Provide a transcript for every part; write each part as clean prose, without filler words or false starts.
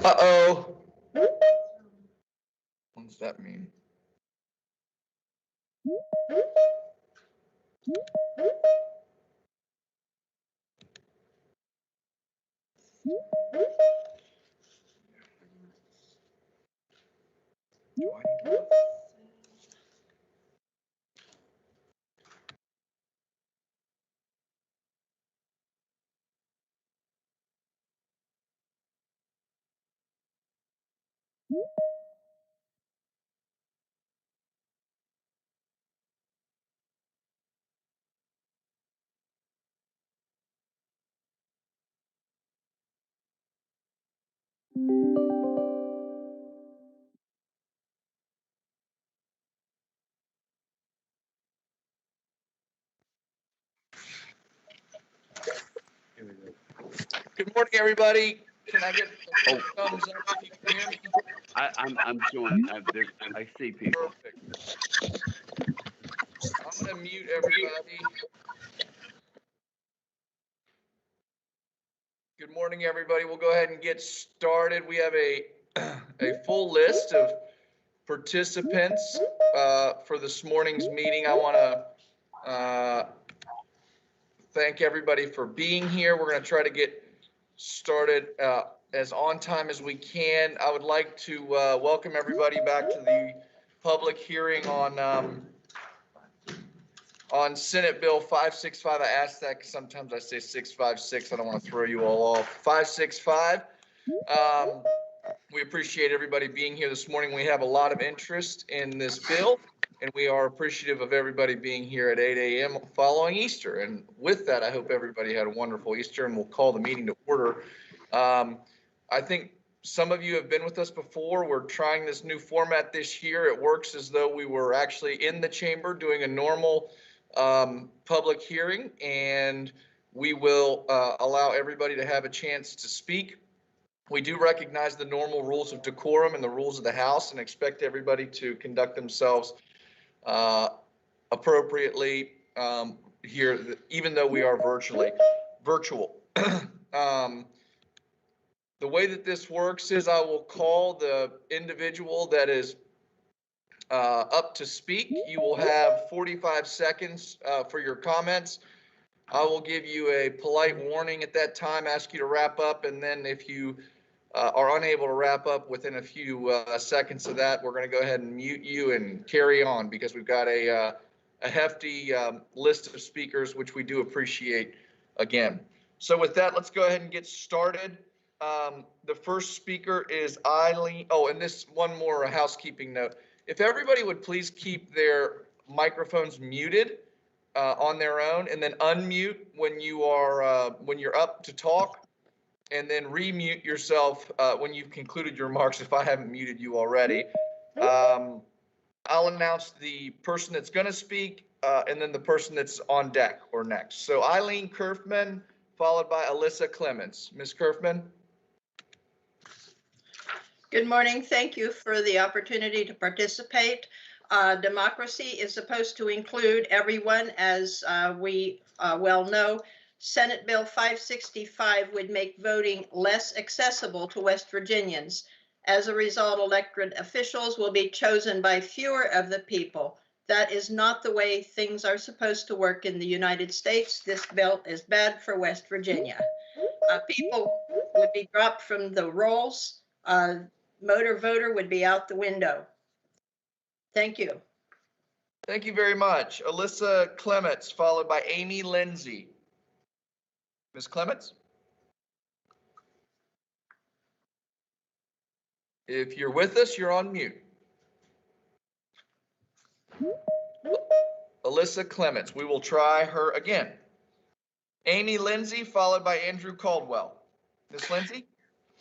Uh-oh. What does that mean? Do I need to? Here we go. Good morning, everybody. Can I get a thumbs up if you can hear me? I'm joining. I see people. Perfect. I'm going to mute everybody. Good morning, everybody. We'll go ahead and get started. We have a full list of participants for this morning's meeting. I want to thank everybody for being here. We're going to try to get started as on time as we can. I would like to welcome everybody back to the public hearing on Senate Bill 565. I ask that because sometimes I say 656. I don't want to throw you all off. 565. We appreciate everybody being here this morning. We have a lot of interest in this bill, and we are appreciative of everybody being here at 8 a.m. following Easter. And with that, I hope everybody had a wonderful Easter, and we'll call the meeting to order. I think some of you have been with us before. We're trying this new format this year. It works as though we were actually in the chamber doing a normal public hearing, and we will allow everybody to have a chance to speak. We do recognize the normal rules of decorum and the rules of the House and expect everybody to conduct themselves appropriately here, even though we are virtual. The way that this works is I will call the individual that is up to speak. You will have 45 seconds for your comments. I will give you a polite warning at that time, ask you to wrap up, and then if you are unable to wrap up within a few seconds of that, we're going to go ahead and mute you and carry on because we've got a hefty list of speakers, which we do appreciate again. So with that, let's go ahead and get started. The first speaker is Eileen. Oh, and this one more housekeeping note. If everybody would please keep their microphones muted on their own, and then unmute when you are when you're up to talk, and then remute yourself when you've concluded your remarks if I haven't muted you already. I'll announce the person that's going to speak and then the person that's on deck or next. So Eileen Kerfman, followed by Alyssa Clements. Ms. Kerfman. Good morning. Thank you for the opportunity to participate. Democracy is supposed to include everyone, as we well know. Senate Bill 565 would make voting less accessible to West Virginians. As a result, elected officials will be chosen by fewer of the people. That is not the way things are supposed to work in the United States. This bill is bad for West Virginia. People would be dropped from the rolls. Motor voter would be out the window. Thank you. Thank you very much. Alyssa Clements, followed by Amy Lindsay. Ms. Clements? If you're with us, you're on mute. Alyssa Clements, we will try her again. Amy Lindsay, followed by Andrew Caldwell. Ms. Lindsay?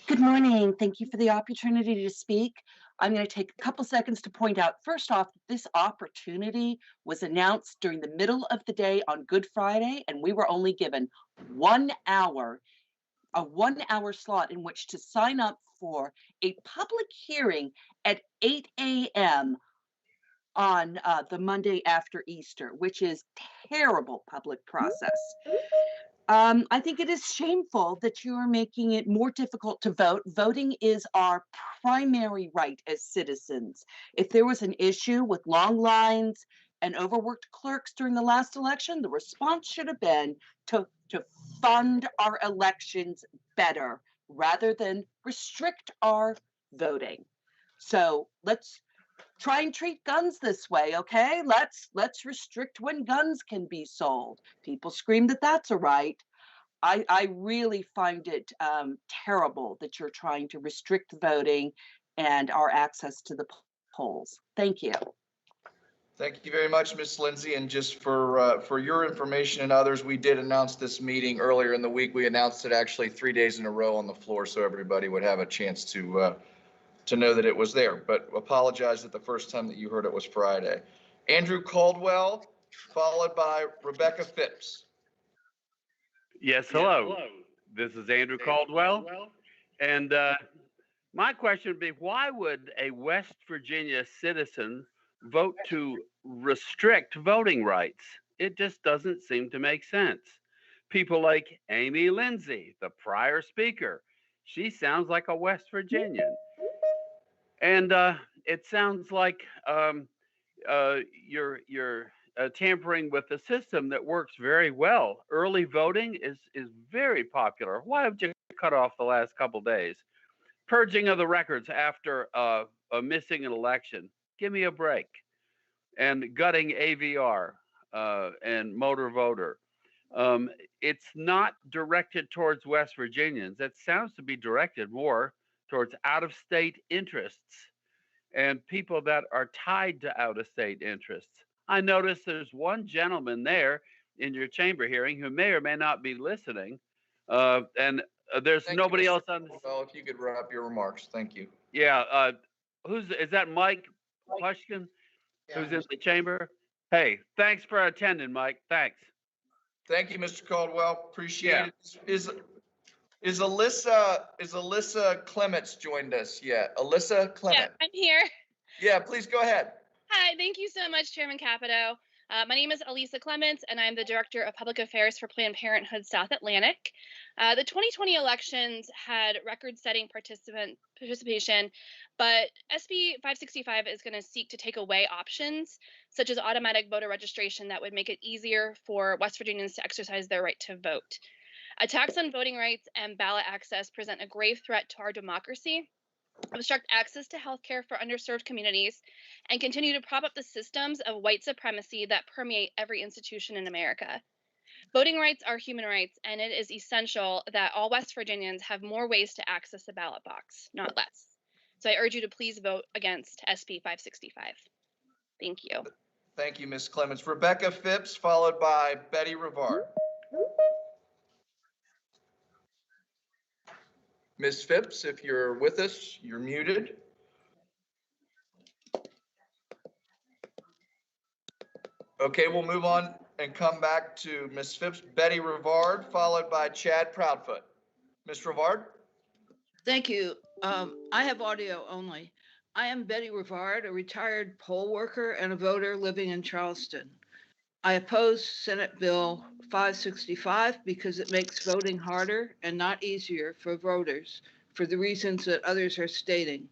Good morning. Thank you for the opportunity to speak. I'm going to take a couple seconds to point out, first off, this opportunity was announced during the middle of the day on Good Friday, and we were only given 1 hour, a 1 hour slot in which to sign up for a public hearing at 8 a.m. on the Monday after Easter, which is terrible public process. I think it is shameful that you are making it more difficult to vote. Voting is our primary right as citizens. If there was an issue with long lines and overworked clerks during the last election, the response should have been to fund our elections better rather than restrict our voting. So let's try and treat guns this way, okay? Let's restrict when guns can be sold. People scream that that's a right. I really find it terrible that you're trying to restrict voting and our access to the polls. Thank you. Thank you very much, Ms. Lindsay. And just for your information and others, we did announce this meeting earlier in the week. We announced it actually 3 days in a row on the floor, so everybody would have a chance to know that it was there. But apologize that the first time that you heard it was Friday. Andrew Caldwell, followed by Rebecca Phipps. Yes, hello. This is Andrew Caldwell. And my question would be, why would a West Virginia citizen vote to restrict voting rights? It just doesn't seem to make sense. People like Amy Lindsay, the prior speaker, she sounds like a West Virginian. And it sounds like you're tampering with a system that works very well. Early voting is very popular. Why have you cut off the last couple days? Purging of the records after missing an election. Give me a break. And gutting AVR and motor voter. It's not directed towards West Virginians. It sounds to be directed more towards out-of-state interests and people that are tied to out-of-state interests. I noticed there's one gentleman there in your chamber hearing who may or may not be listening, and there's nobody else on the. Well, if you could wrap up your remarks, thank you. Yeah, is that Mike Pushkin, who's in the chamber? Hey, thanks for attending, Mike. Thanks. Thank you, Mr. Caldwell. Appreciate it. Is Alyssa Clements joined us yet? Alyssa Clements. Yeah, I'm here. Yeah, please go ahead. Hi, thank you so much, Chairman Capito. My name is Elisa Clements, and I'm the Director of Public Affairs for Planned Parenthood South Atlantic. The 2020 elections had record-setting participation, but SB 565 is going to seek to take away options such as automatic voter registration that would make it easier for West Virginians to exercise their right to vote. Attacks on voting rights and ballot access present a grave threat to our democracy, obstruct access to healthcare for underserved communities, and continue to prop up the systems of white supremacy that permeate every institution in America. Voting rights are human rights, and it is essential that all West Virginians have more ways to access the ballot box, not less. So I urge you to please vote against SB 565. Thank you. Thank you, Ms. Clements. Rebecca Phipps, followed by Betty Rivard. Ms. Phipps, if you're with us, you're muted. Okay, we'll move on and come back to Ms. Phipps. Betty Rivard, followed by Chad Proudfoot. Ms. Rivard? Thank you. I have audio only. I am Betty Rivard, a retired poll worker and a voter living in Charleston. I oppose Senate Bill 565 because it makes voting harder and not easier for voters for the reasons that others are stating.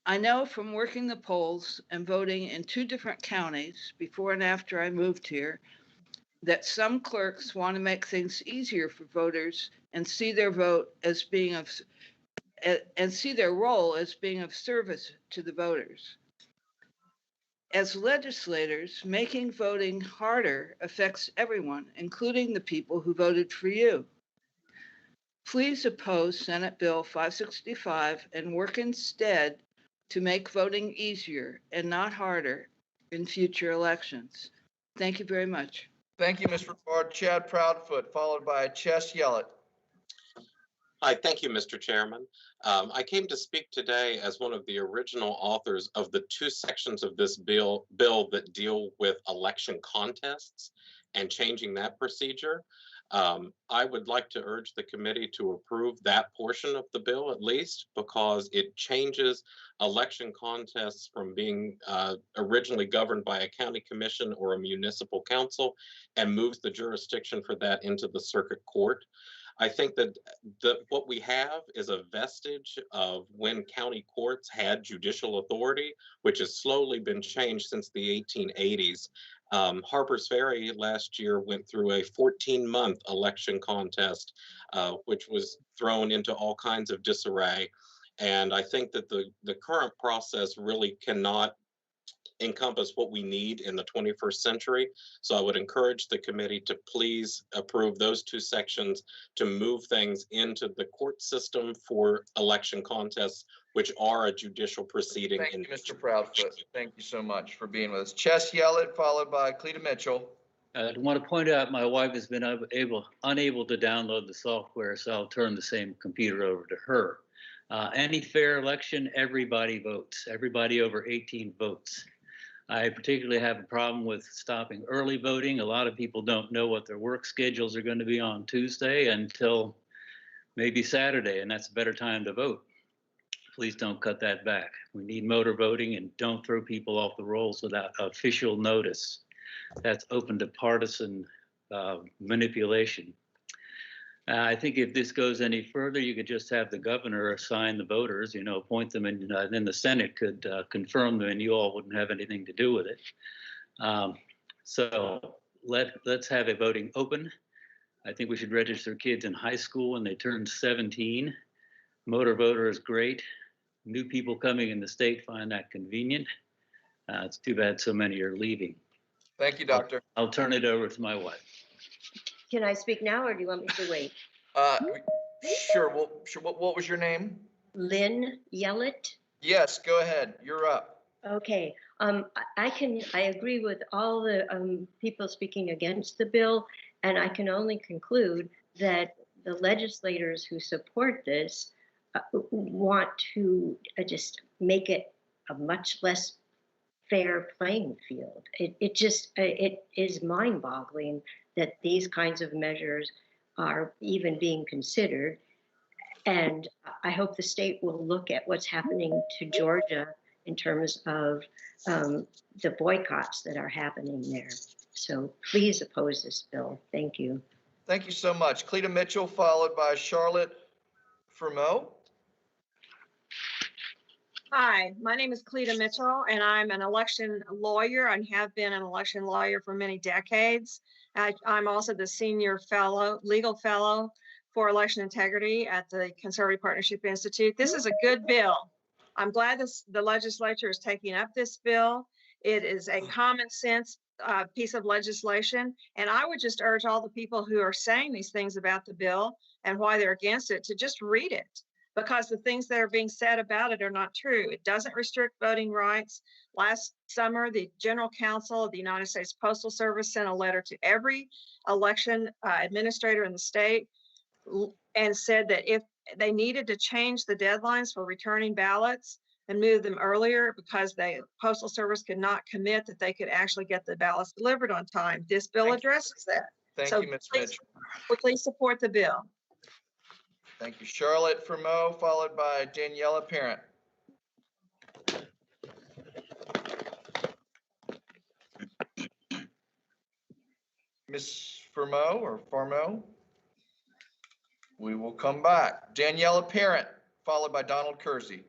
I know from working the polls and voting in 2 different counties before and after I moved here that some clerks want to make things easier for voters and see their vote as being of and see their role as being of service to the voters. As legislators, making voting harder affects everyone, including the people who voted for you. Please oppose Senate Bill 565 and work instead to make voting easier and not harder in future elections. Thank you very much. Thank you, Ms. Rivard. Chad Proudfoot, followed by Chess Yellett. Hi, thank you, Mr. Chairman. I came to speak today as one of the original authors of the 2 sections of this bill that deal with election contests and changing that procedure. I would like to urge the committee to approve that portion of the bill at least, because it changes election contests from being originally governed by a county commission or a municipal council and moves the jurisdiction for that into the circuit court. I think that what we have is a vestige of when county courts had judicial authority, which has slowly been changed since the 1880s. Harper's Ferry last year went through a 14-month election contest, which was thrown into all kinds of disarray. And I think that the current process really cannot encompass what we need in the 21st century. So I would encourage the committee to please approve those 2 sections to move things into the court system for election contests, which are a judicial proceeding. Thank you, Mr. Proudfoot. Thank you so much for being with us. Chess Yellett, followed by Cleta Mitchell. I want to point out my wife has been unable to download the software, so I'll turn the same computer over to her. Any fair election, everybody votes. Everybody over 18 votes. I particularly have a problem with stopping early voting. A lot of people don't know what their work schedules are going to be on Tuesday until maybe Saturday, and that's a better time to vote. Please don't cut that back. We need motor voting, and don't throw people off the rolls without official notice. That's open to partisan manipulation. I think if this goes any further, you could just have the governor assign the voters, appoint them, and then the Senate could confirm them, and you all wouldn't have anything to do with it. So let's have a voting open. I think we should register kids in high school when they turn 17. Motor voter is great. New people coming in the state find that convenient. It's too bad so many are leaving. Thank you, Doctor. I'll turn it over to my wife. Can I speak now, or do you want me to wait? Sure. Well, sure. What was your name? Lynn Yellett. Yes, go ahead. You're up. Okay. I agree with all the people speaking against the bill, and I can only conclude that the legislators who support this want to just make it a much less fair playing field. It is mind-boggling that these kinds of measures are even being considered. And I hope the state will look at what's happening to Georgia in terms of the boycotts that are happening there. So please oppose this bill. Thank you. Thank you so much. Cleta Mitchell, followed by Charlotte Fermo. Hi, my name is Cleta Mitchell, and I'm an election lawyer and have been an election lawyer for many decades. I'm also the senior legal fellow for election integrity at the Conservative Partnership Institute. This is a good bill. I'm glad the legislature is taking up this bill. It is a common sense piece of legislation. And I would just urge all the people who are saying these things about the bill and why they're against it to just read it, because the things that are being said about it are not true. It doesn't restrict voting rights. Last summer, the General Counsel of the United States Postal Service sent a letter to every election administrator in the state and said that if they needed to change the deadlines for returning ballots and move them earlier because the Postal Service could not commit that they could actually get the ballots delivered on time. This bill addresses that. Thank you, Ms. Mitchell. Please support the bill. Thank you. Charlotte Fermo, followed by Daniela Parent. Ms. Fermo or Farmo? We will come back. Daniela Parent, followed by Donald Kersey.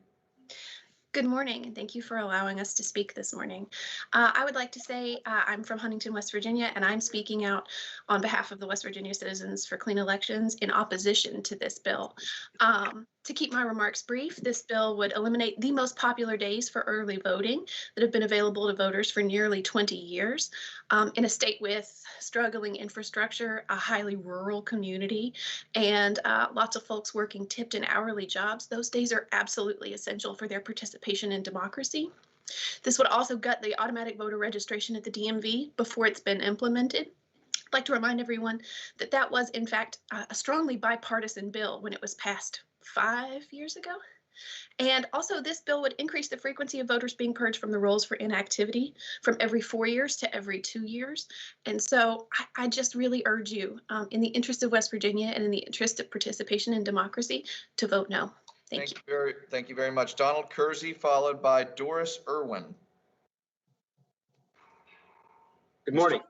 Good morning, and thank you for allowing us to speak this morning. I would like to say I'm from Huntington, West Virginia, and I'm speaking out on behalf of the West Virginia Citizens for Clean Elections in opposition to this bill. To keep my remarks brief, this bill would eliminate the most popular days for early voting that have been available to voters for nearly 20 years. In a state with struggling infrastructure, a highly rural community, and lots of folks working tipped and hourly jobs, those days are absolutely essential for their participation in democracy. This would also gut the automatic voter registration at the DMV before it's been implemented. I'd like to remind everyone that that was, in fact, a strongly bipartisan bill when it was passed 5 years ago. And also, this bill would increase the frequency of voters being purged from the rolls for inactivity from every 4 years to every 2 years. And so I just really urge you, in the interest of West Virginia and in the interest of participation in democracy, to vote no. Thank you. Thank you very much. Donald Kersey, followed by Doris Irwin. Good morning.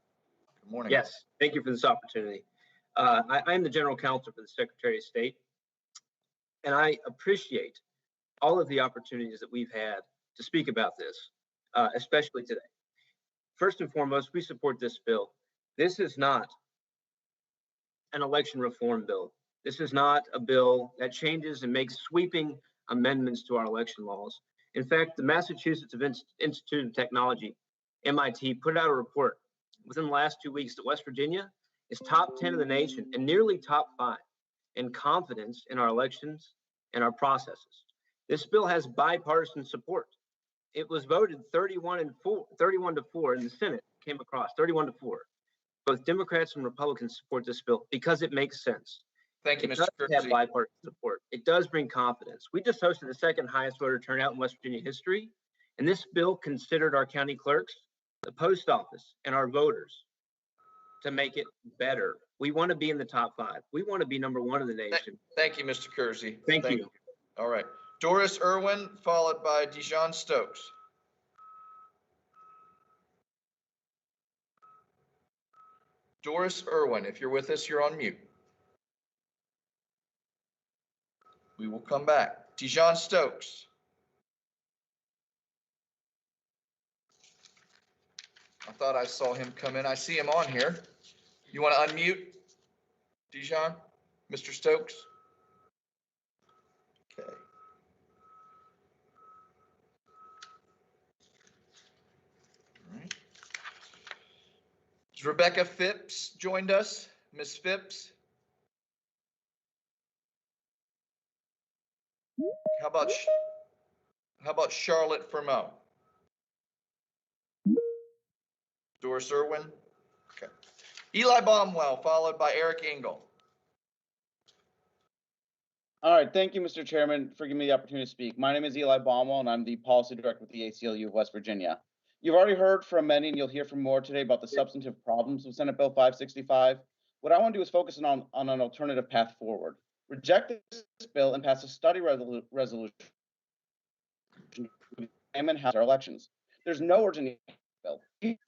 Good morning. Yes, thank you for this opportunity. I am the General Counsel for the Secretary of State, and I appreciate all of the opportunities that we've had to speak about this, especially today. First and foremost, we support this bill. This is not an election reform bill. This is not a bill that changes and makes sweeping amendments to our election laws. In fact, the Massachusetts Institute of Technology, MIT, put out a report within the last 2 weeks that West Virginia is top 10 in the nation and nearly top 5 in confidence in our elections and our processes. This bill has bipartisan support. It was voted 31 to 4 in the Senate, came across 31 to 4. Both Democrats and Republicans support this bill because it makes sense. Thank you, Mr. It does have Kersey. bipartisan support. It does bring confidence. We just hosted the second highest voter turnout in West Virginia history, and this bill considered our county clerks, the post office, and our voters to make it better. We want to be in the top 5. We want to be number 1 in the nation. Thank you, Mr. Kersey. Thank you. All right. Doris Irwin, followed by Dijon Stokes. Doris Irwin, if you're with us, you're on mute. We will come back. Dijon Stokes. I thought I saw him come in. I see him on here. You want to unmute, Dijon? Mr. Stokes? Okay. All right. Has Rebecca Phipps joined us? Miss Phipps? How about Charlotte Fermo? Doris Irwin? Okay. Eli Baumwell, followed by Eric Engel. All right, thank you, Mr. Chairman, for giving me the opportunity to speak. My name is Eli Baumwell, and I'm the Policy Director with the ACLU of West Virginia. You've already heard from many, and you'll hear from more today about the substantive problems with Senate Bill 565. What I want to do is focus on an alternative path forward. Reject this bill and pass a study resolution to examine how our elections. There's no urgent bill.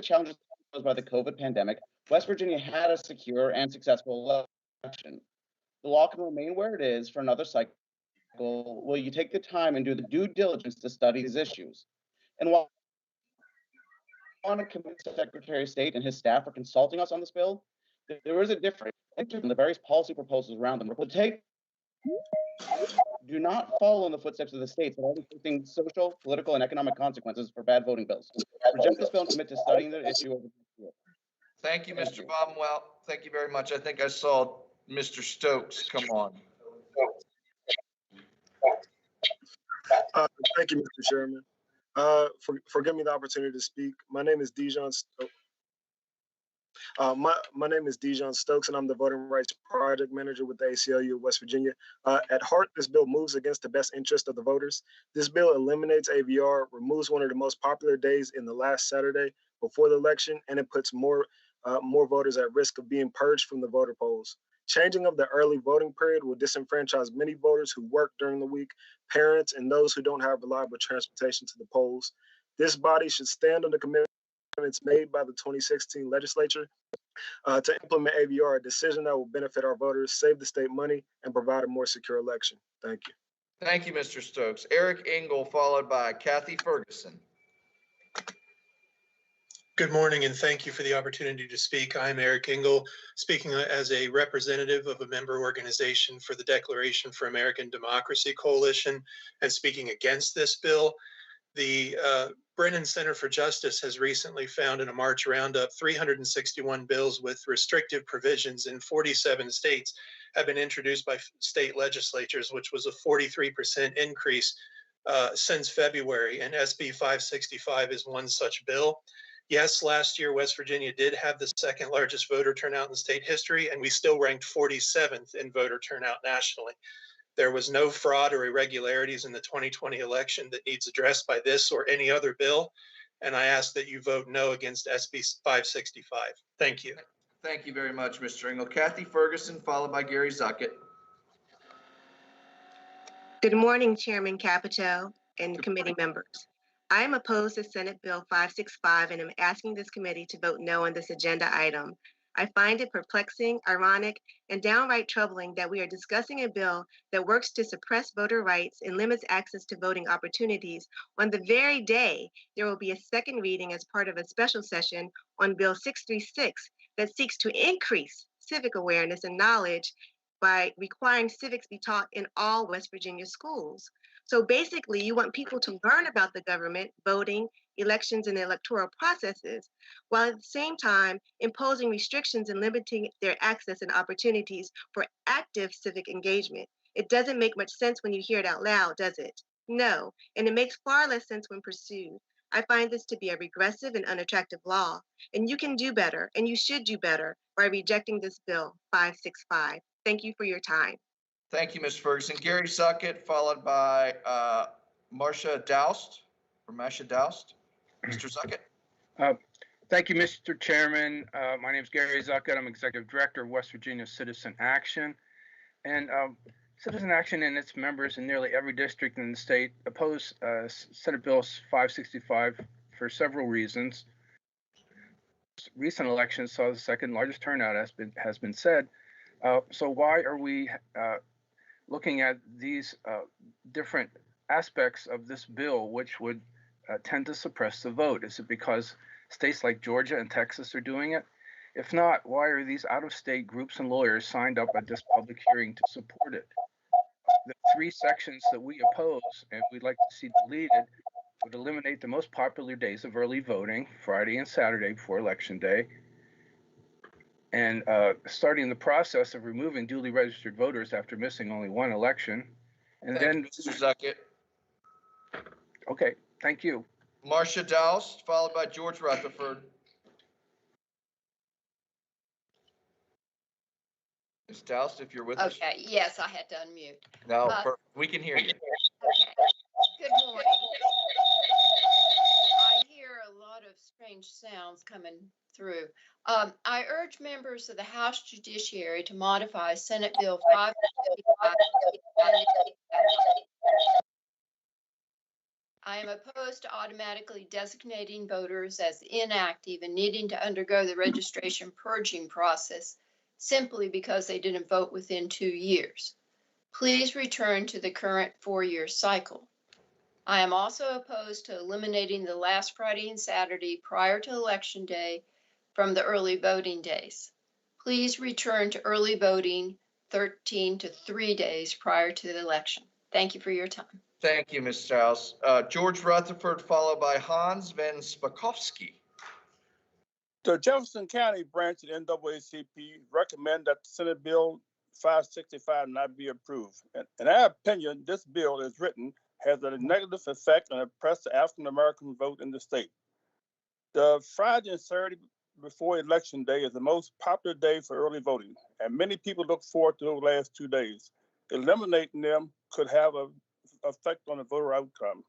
Challenges posed by the COVID pandemic, West Virginia had a secure and successful election. The law can remain where it is for another cycle. Will you take the time and do the due diligence to study these issues? And while I want to commend the Secretary of State and his staff for consulting us on this bill, there is a difference in the various policy proposals around them. Do not follow in the footsteps of the states that are facing social, political, and economic consequences for bad voting bills. Reject this bill and commit to studying the issue over the year. Thank you, Mr. Baumwell. Thank you very much. I think I saw Mr. Stokes come on. Thank you, Mr. Chairman. For giving me the opportunity to speak. My name is Dijon Stokes. My name is Dijon Stokes, and I'm the Voting Rights Project Manager with the ACLU of West Virginia. At heart, this bill moves against the best interest of the voters. This bill eliminates AVR, removes one of the most popular days in the last Saturday before the election, and it puts more voters at risk of being purged from the voter polls. Changing of the early voting period will disenfranchise many voters who work during the week, parents, and those who don't have reliable transportation to the polls. This body should stand on the commitments made by the 2016 legislature to implement AVR, a decision that will benefit our voters, save the state money, and provide a more secure election. Thank you. Thank you, Mr. Stokes. Eric Engel, followed by Kathy Ferguson. Good morning, and thank you for the opportunity to speak. I'm Eric Engel, speaking as a representative of a member organization for the Declaration for American Democracy Coalition and speaking against this bill. The Brennan Center for Justice has recently found in a March roundup 361 bills with restrictive provisions in 47 states have been introduced by state legislatures, which was a 43% increase since February, and SB 565 is one such bill. Yes, last year, West Virginia did have the second largest voter turnout in state history, and we still ranked 47th in voter turnout nationally. There was no fraud or irregularities in the 2020 election that needs addressed by this or any other bill, and I ask that you vote no against SB 565. Thank you. Thank you very much, Mr. Engel. Kathy Ferguson, followed by Gary Zuckett. Good morning, Chairman Capito and committee members. I am opposed to Senate Bill 565 and am asking this committee to vote no on this agenda item. I find it perplexing, ironic, and downright troubling that we are discussing a bill that works to suppress voter rights and limits access to voting opportunities on the very day there will be a second reading as part of a special session on Bill 636 that seeks to increase civic awareness and knowledge by requiring civics be taught in all West Virginia schools. So basically, you want people to learn about the government, voting, elections, and electoral processes, while at the same time imposing restrictions and limiting their access and opportunities for active civic engagement. It doesn't make much sense when you hear it out loud, does it? No, and it makes far less sense when pursued. I find this to be a regressive and unattractive law, and you can do better, and you should do better by rejecting this bill 565. Thank you for your time. Thank you, Ms. Ferguson. Gary Zuckett, followed by Marcia Doust, or Masha Doust. Mr. Zuckett. Thank you, Mr. Chairman. My name is Gary Zuckett. I'm Executive Director of West Virginia Citizen Action. And Citizen Action and its members in nearly every district in the state oppose Senate Bill 565 for several reasons. Recent elections saw the second largest turnout, has been said. So why are we looking at these different aspects of this bill, which would tend to suppress the vote? Is it because states like Georgia and Texas are doing it? If not, why are these out-of-state groups and lawyers signed up at this public hearing to support it? The three sections that we oppose and we'd like to see deleted would eliminate the most popular days of early voting, Friday and Saturday before Election Day, and starting the process of removing duly registered voters after missing only one election. And Thank you, Mr. Zuckett. Okay, thank you. Marcia Doust, followed by George Rutherford. Ms. Doust, if you're with us. Okay, yes, I had to unmute. No, we can hear you. Okay, good morning. I hear a lot of strange sounds coming through. I urge members of the House Judiciary to modify Senate Bill 555. I am opposed to automatically designating voters as inactive and needing to undergo the registration purging process simply because they didn't vote within 2 years. Please return to the current 4-year cycle. I am also opposed to eliminating the last Friday and Saturday prior to Election Day from the early voting days. Please return to early voting 13 to 3 days prior to the election. Thank you for your time. Thank you, Ms. Strauss. George Rutherford, followed by Hans Van Spakovsky. The Jefferson County branch of the NAACP recommend that Senate Bill 565 not be approved. In our opinion, this bill, as written, has a negative effect on the oppressed African-American vote in the state. The Friday and Saturday before Election Day is the most popular day for early voting, and many people look forward to those last 2 days. Eliminating them could have an effect on the voter outcome.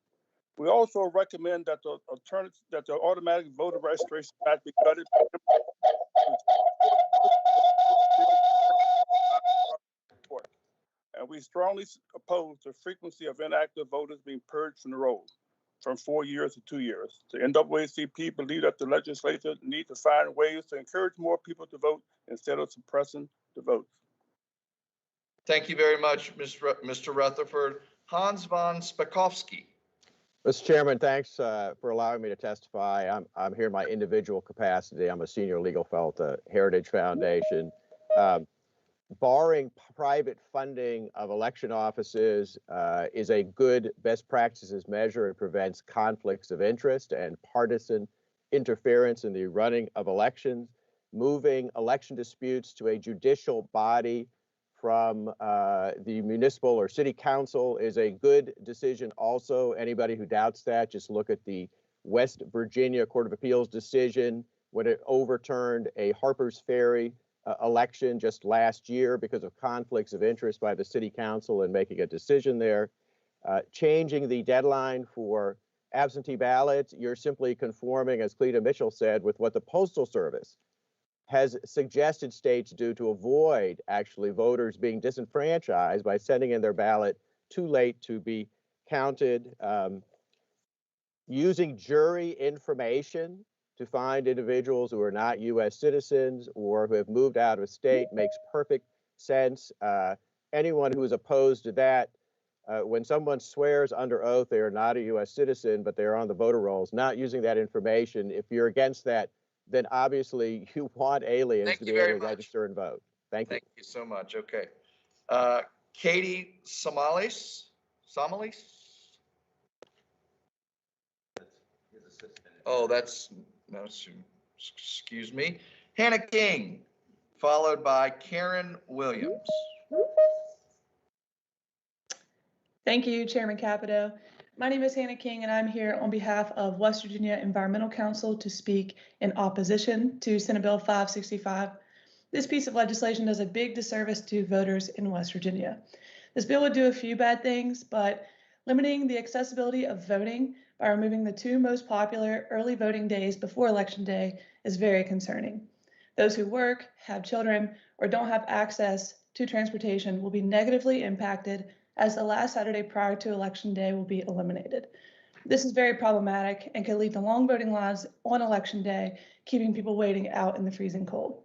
We also recommend that the automatic voter registration not be gutted. And we strongly oppose the frequency of inactive voters being purged from the roll from 4 years to 2 years. The NAACP believe that the legislature need to find ways to encourage more people to vote instead of suppressing the votes. Thank you very much, Mr. Rutherford. Hans von Spakovsky. Mr. Chairman, thanks for allowing me to testify. I'm here in my individual capacity. I'm a senior legal fellow at the Heritage Foundation. Barring private funding of election offices is a good best practices measure. It prevents conflicts of interest and partisan interference in the running of elections. Moving election disputes to a judicial body from the municipal or city council is a good decision also. Anybody who doubts that, just look at the West Virginia Court of Appeals decision when it overturned a Harper's Ferry election just last year because of conflicts of interest by the city council and making a decision there. Changing the deadline for absentee ballots, you're simply conforming, as Cleta Mitchell said, with what the Postal Service has suggested states do to avoid actually voters being disenfranchised by sending in their ballot too late to be counted. Using jury information to find individuals who are not U.S. citizens or who have moved out of state makes perfect sense. Anyone who is opposed to that, when someone swears under oath they are not a U.S. citizen, but they're on the voter rolls, not using that information, if you're against that, then obviously you want aliens to be able to register and vote. Thank you. Thank you so much. Okay. Katie Somalis? Oh, that's, no, excuse me. Hannah King, followed by Karen Williams. Thank you, Chairman Capito. My name is Hannah King, and I'm here on behalf of West Virginia Environmental Council to speak in opposition to Senate Bill 565. This piece of legislation does a big disservice to voters in West Virginia. This bill would do a few bad things, but limiting the accessibility of voting by removing the two most popular early voting days before Election Day is very concerning. Those who work, have children, or don't have access to transportation will be negatively impacted as the last Saturday prior to Election Day will be eliminated. This is very problematic and could lead to long voting lines on Election Day, keeping people waiting out in the freezing cold.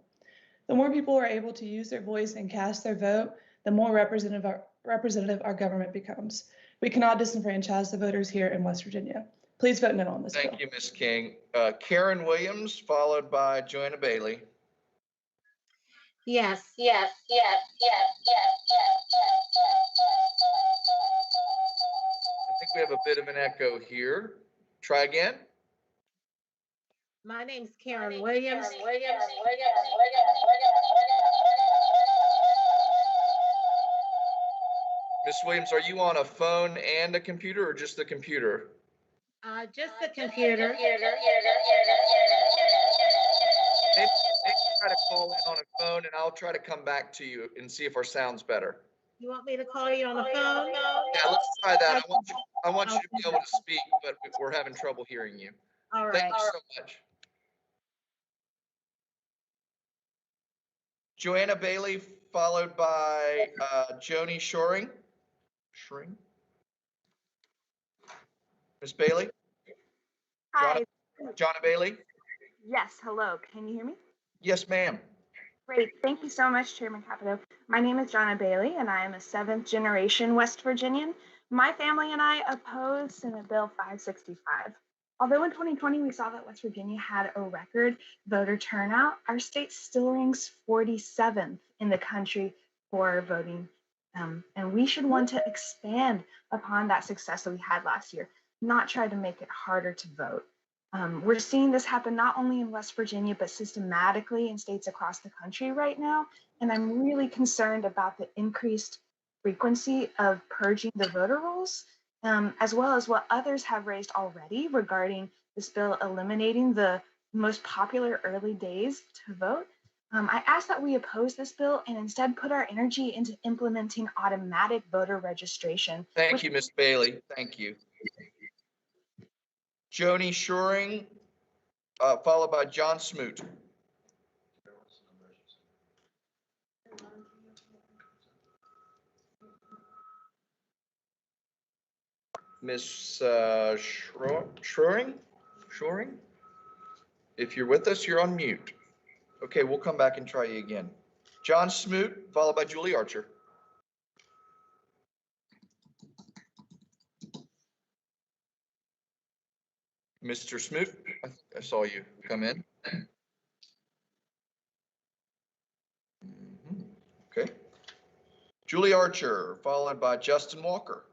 The more people are able to use their voice and cast their vote, the more representative our government becomes. We cannot disenfranchise the voters here in West Virginia. Please vote no on this bill. Thank you, Ms. King. Karen Williams, followed by Joanna Bailey. Yes. I think we have a bit of an echo here. Try again. My name's Karen Williams. Ms. Williams, are you on a phone and a computer or just the computer? Just the computer. Maybe try to call in on a phone and I'll try to come back to you and see if our sound's better. You want me to call you on the phone? Yeah, let's try that. I want you to be able to speak, but we're having trouble hearing you. All right. Thank you so much. Joanna Bailey, followed by Joni Shoring. Ms. Bailey? Hi. Jonna Bailey? Yes, hello. Can you hear me? Yes, ma'am. Great. Thank you so much, Chairman Capito. My name is Jonna Bailey, and I am a 7th generation West Virginian. My family and I oppose Senate Bill 565. Although in 2020 we saw that West Virginia had a record voter turnout, our state still ranks 47th in the country for voting. And we should want to expand upon that success that we had last year, not try to make it harder to vote. We're seeing this happen not only in West Virginia, but systematically in states across the country right now. And I'm really concerned about the increased frequency of purging the voter rolls, as well as what others have raised already regarding this bill eliminating the most popular early days to vote. I ask that we oppose this bill and instead put our energy into implementing automatic voter registration. Thank you, Ms. Bailey. Thank you. Joni Shoring, followed by John Smoot. Ms. Shoring? If you're with us, you're on mute. Okay, we'll come back and try you again. John Smoot, followed by Julie Archer. Mr. Smoot, I saw you come in. Okay. Julie Archer, followed by Justin Walker.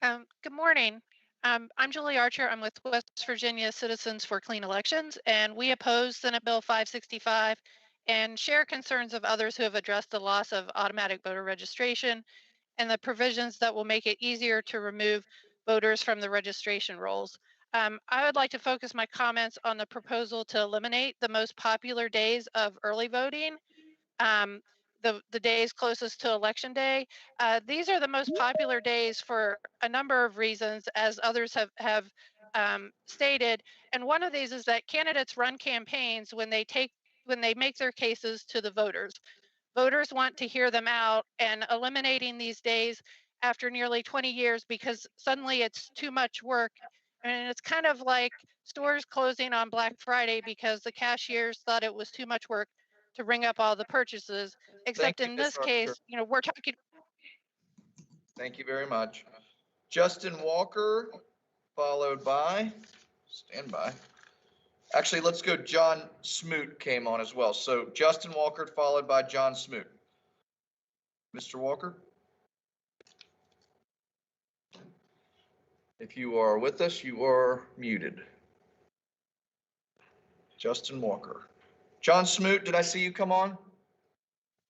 Good morning. I'm Julie Archer. I'm with West Virginia Citizens for Clean Elections, and we oppose Senate Bill 565 and share concerns of others who have addressed the loss of automatic voter registration and the provisions that will make it easier to remove voters from the registration rolls. I would like to focus my comments on the proposal to eliminate the most popular days of early voting, the days closest to election day. These are the most popular days for a number of reasons, as others have stated. And one of these is that candidates run campaigns when they make their cases to the voters. Voters want to hear them out, and eliminating these days after nearly 20 years because suddenly it's too much work. And it's kind of like stores closing on Black Friday because the cashiers thought it was too much work to ring up all the purchases, except in this case, we're talking. Thank you very much. Justin Walker, followed by, stand by. Actually, let's go. John Smoot came on as well. So Justin Walker, followed by John Smoot. Mr. Walker? If you are with us, you are muted. Justin Walker. John Smoot, did I see you come on?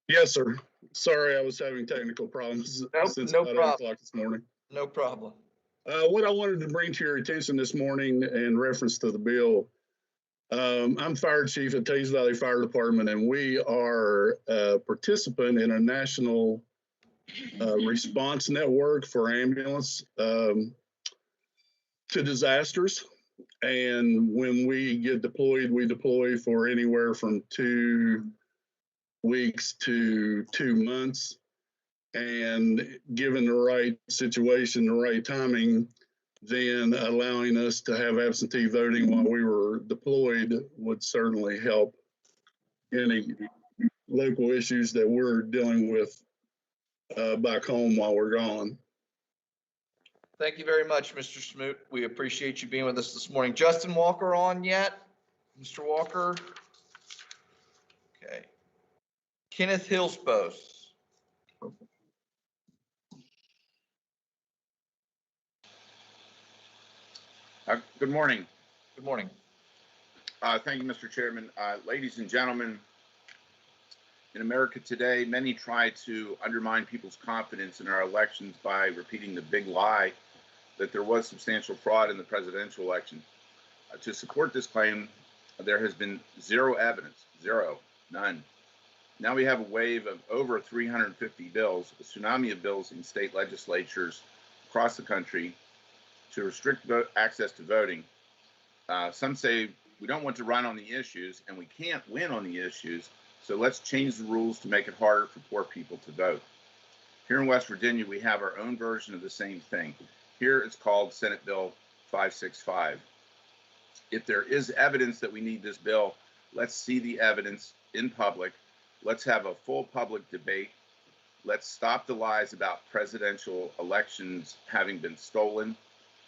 Yes, sir. Sorry, I was having technical problems since no about 8 problem. o'clock this morning. No problem. What I wanted to bring to your attention this morning in reference to the bill, I'm fire chief at Teays Valley Fire Department, and we are a participant in a national response network for ambulance to disasters. And when we get deployed, we deploy for anywhere from 2 weeks to 2 months. And given the right situation, the right timing, then allowing us to have absentee voting while we were deployed would certainly help any local issues that we're dealing with back home while we're gone. Thank you very much, Mr. Smoot. We appreciate you being with us this morning. Justin Walker on yet? Mr. Walker? Okay. Kenneth Hillsbos. Good morning. Good morning. Thank you, Mr. Chairman. Ladies and gentlemen, in America today, many try to undermine people's confidence in our elections by repeating the big lie that there was substantial fraud in the presidential election. To support this claim, there has been zero evidence, none. Now we have a wave of over 350 bills, a tsunami of bills in state legislatures across the country to restrict access to voting. Some say we don't want to run on the issues and we can't win on the issues, so let's change the rules to make it harder for poor people to vote. Here in West Virginia, we have our own version of the same thing. Here it's called Senate Bill 565. If there is evidence that we need this bill, let's see the evidence in public. Let's have a full public debate. Let's stop the lies about presidential elections having been stolen.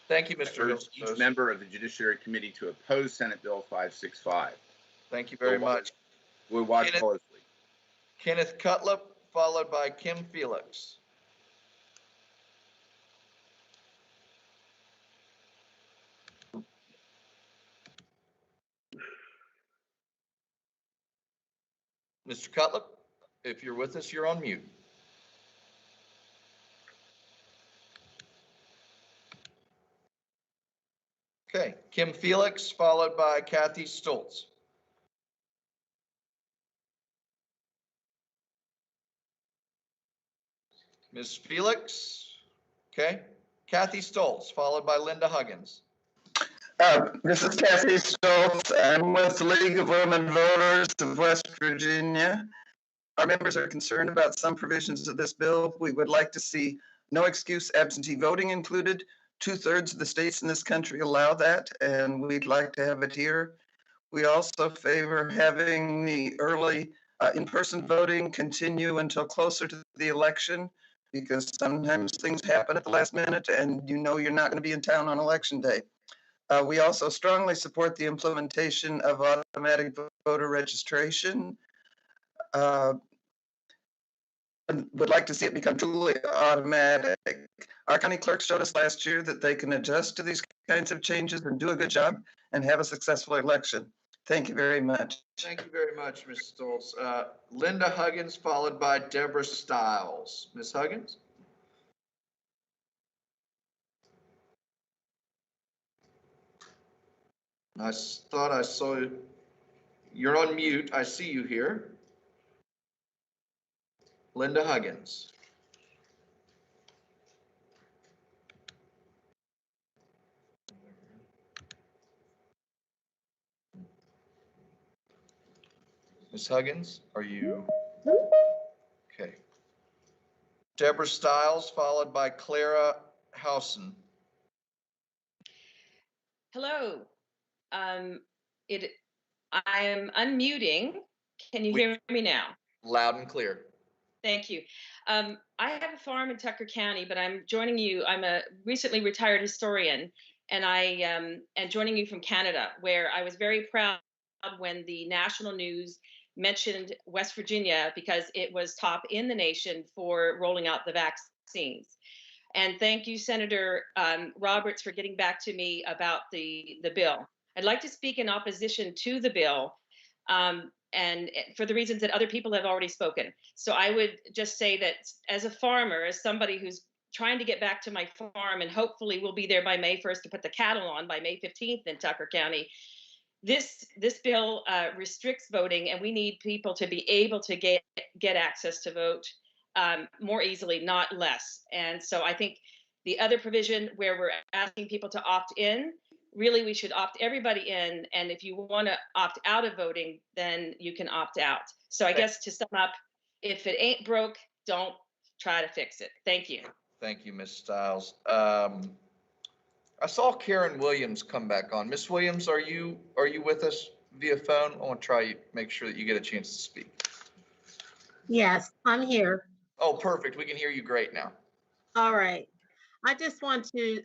Thank you, Mr. I urge each member of the Judiciary Committee to oppose Senate Bill 565. Thank you very much. We'll watch closely. Kenneth Cutlip, followed by Kim Felix. Mr. Cutlip, if you're with us, you're on mute. Okay, Kim Felix, followed by Kathy Stoltz. Ms. Felix, okay. Kathy Stoltz, followed by Linda Huggins. This is Kathy Stoltz. I'm with the League of Women Voters of West Virginia. Our members are concerned about some provisions of this bill. We would like to see no excuse absentee voting included. 2/3 of the states in this country allow that, and we'd like to have it here. We also favor having the early in-person voting continue until closer to the election. because sometimes things happen at the last minute and you know you're not going to be in town on election day. We also strongly support the implementation of automatic voter registration. And would like to see it become truly automatic. Our county clerks showed us last year that they can adjust to these kinds of changes and do a good job and have a successful election. Thank you very much. Thank you very much, Ms. Stoltz. Linda Huggins, followed by Deborah Stiles. Ms. Huggins? I thought I saw you. You're on mute. I see you here. Linda Huggins. Ms. Huggins, are you? Okay. Deborah Stiles, followed by Clara Housen. Hello. I am unmuting. Can you hear me now? Loud and clear. Thank you. I have a farm in Tucker County, but I'm joining you. I'm a recently retired historian, and I am joining you from Canada, where I was very proud when the national news mentioned West Virginia because it was top in the nation for rolling out the vaccines. And thank you, Senator Roberts, for getting back to me about the bill. I'd like to speak in opposition to the bill, and for the reasons that other people have already spoken. So I would just say that as a farmer, as somebody who's trying to get back to my farm, and hopefully we'll be there by May 1st to put the cattle on by May 15th in Tucker County, this bill restricts voting, and we need people to be able to get access to vote more easily, not less. And so I think the other provision where we're asking people to opt in, really we should opt everybody in. And if you want to opt out of voting, then you can opt out. So I guess to sum up, if it ain't broke, don't try to fix it. Thank you. Thank you, Ms. Stiles. I saw Karen Williams come back on. Ms. Williams, are you with us via phone? I want to try make sure that you get a chance to speak. Yes, I'm here. Oh, perfect. We can hear you great now. All right. I just want to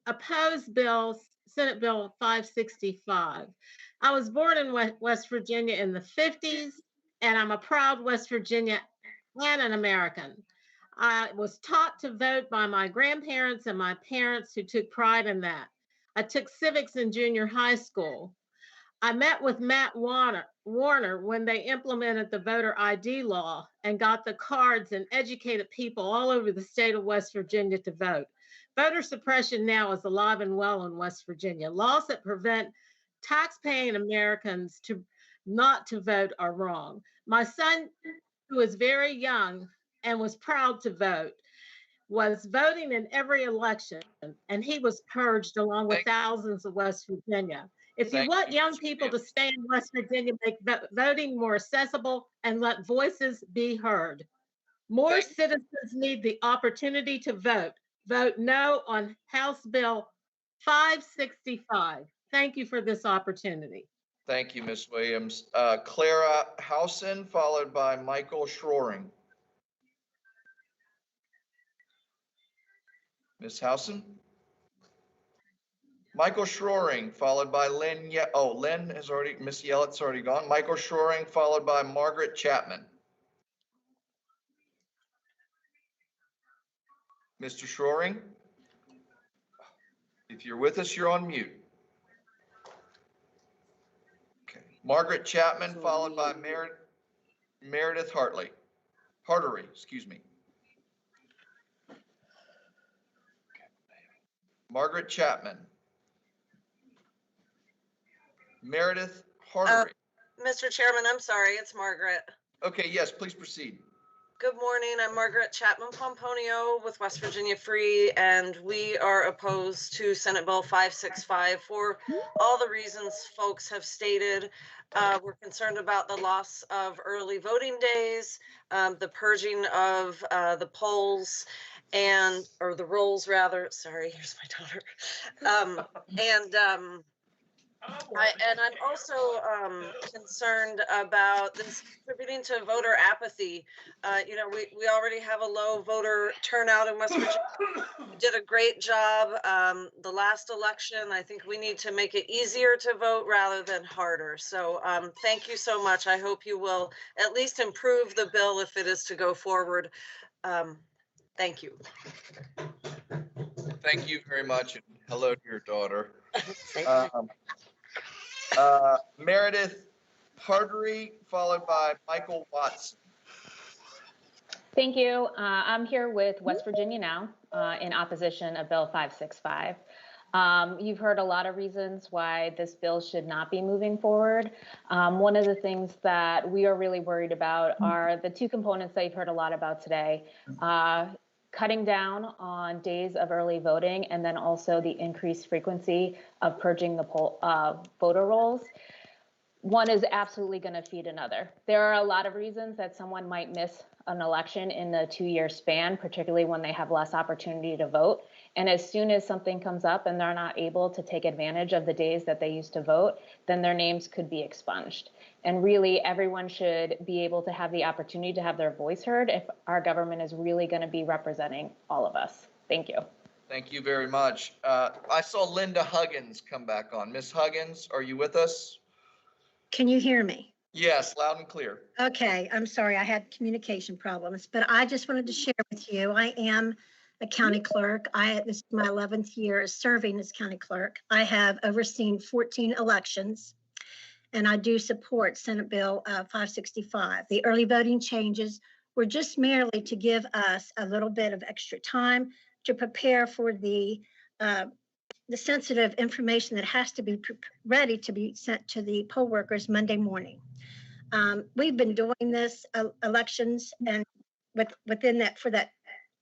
oppose Senate Bill 565. I was born in West Virginia in the 50s, and I'm a proud West Virginia and an American. I was taught to vote by my grandparents and my parents who took pride in that. I took civics in junior high school. I met with Matt Warner when they implemented the voter ID law and got the cards and educated people all over the state of West Virginia to vote. Voter suppression now is alive and well in West Virginia. Laws that prevent tax-paying Americans not to vote are wrong. My son, who is very young and was proud to vote, was voting in every election, and he was purged along with thousands of West Virginia. If you want young people to stay in West Virginia, make voting more accessible and let voices be heard. More citizens need the opportunity to vote. Vote no on House Bill 565. Thank you for this opportunity. Thank you, Ms. Williams. Clara Housen, followed by Michael Schroering. Ms. Housen? Michael Schroering, followed by Lynn. Lynn has already, Ms. Yellett's already gone. Michael Schroering, followed by Margaret Chapman. Mr. Schroering? If you're with us, you're on mute. Okay. Margaret Chapman, followed by Meredith Hartery, excuse me. Margaret Chapman. Meredith Hartery. Mr. Chairman, I'm sorry, it's Margaret. Okay, yes, please proceed. Good morning, I'm Margaret Chapman Pomponio with West Virginia Free, and we are opposed to Senate Bill 565 for all the reasons folks have stated. We're concerned about the loss of early voting days, the purging of the polls, or the rolls rather, sorry, here's my daughter, I'm also concerned about this contributing to voter apathy. We already have a low voter turnout in West Virginia. You did a great job the last election. I think we need to make it easier to vote rather than harder. So thank you so much. I hope you will at least improve the bill if it is to go forward. Thank you. Thank you very much, and hello to your daughter. Meredith Hardery, followed by Michael Watson. Thank you. I'm here with West Virginia Now in opposition of Bill 565. You've heard a lot of reasons why this bill should not be moving forward. One of the things that we are really worried about are the two components that you've heard a lot about today. Cutting down on days of early voting, and then also the increased frequency of purging the voter rolls. One is absolutely going to feed another. There are a lot of reasons that someone might miss an election in the 2-year span, particularly when they have less opportunity to vote. And as soon as something comes up and they're not able to take advantage of the days that they used to vote, then their names could be expunged. And really, everyone should be able to have the opportunity to have their voice heard if our government is really going to be representing all of us. Thank you. Thank you very much. I saw Linda Huggins come back on. Ms. Huggins, are you with us? Can you hear me? Yes, loud and clear. Okay, I'm sorry, I had communication problems, but I just wanted to share with you, I am a county clerk. This is my 11th year as serving as county clerk. I have overseen 14 elections, and I do support Senate Bill 565. The early voting changes were just merely to give us a little bit of extra time to prepare for the sensitive information that has to be ready to be sent to the poll workers Monday morning. We've been doing this elections and within that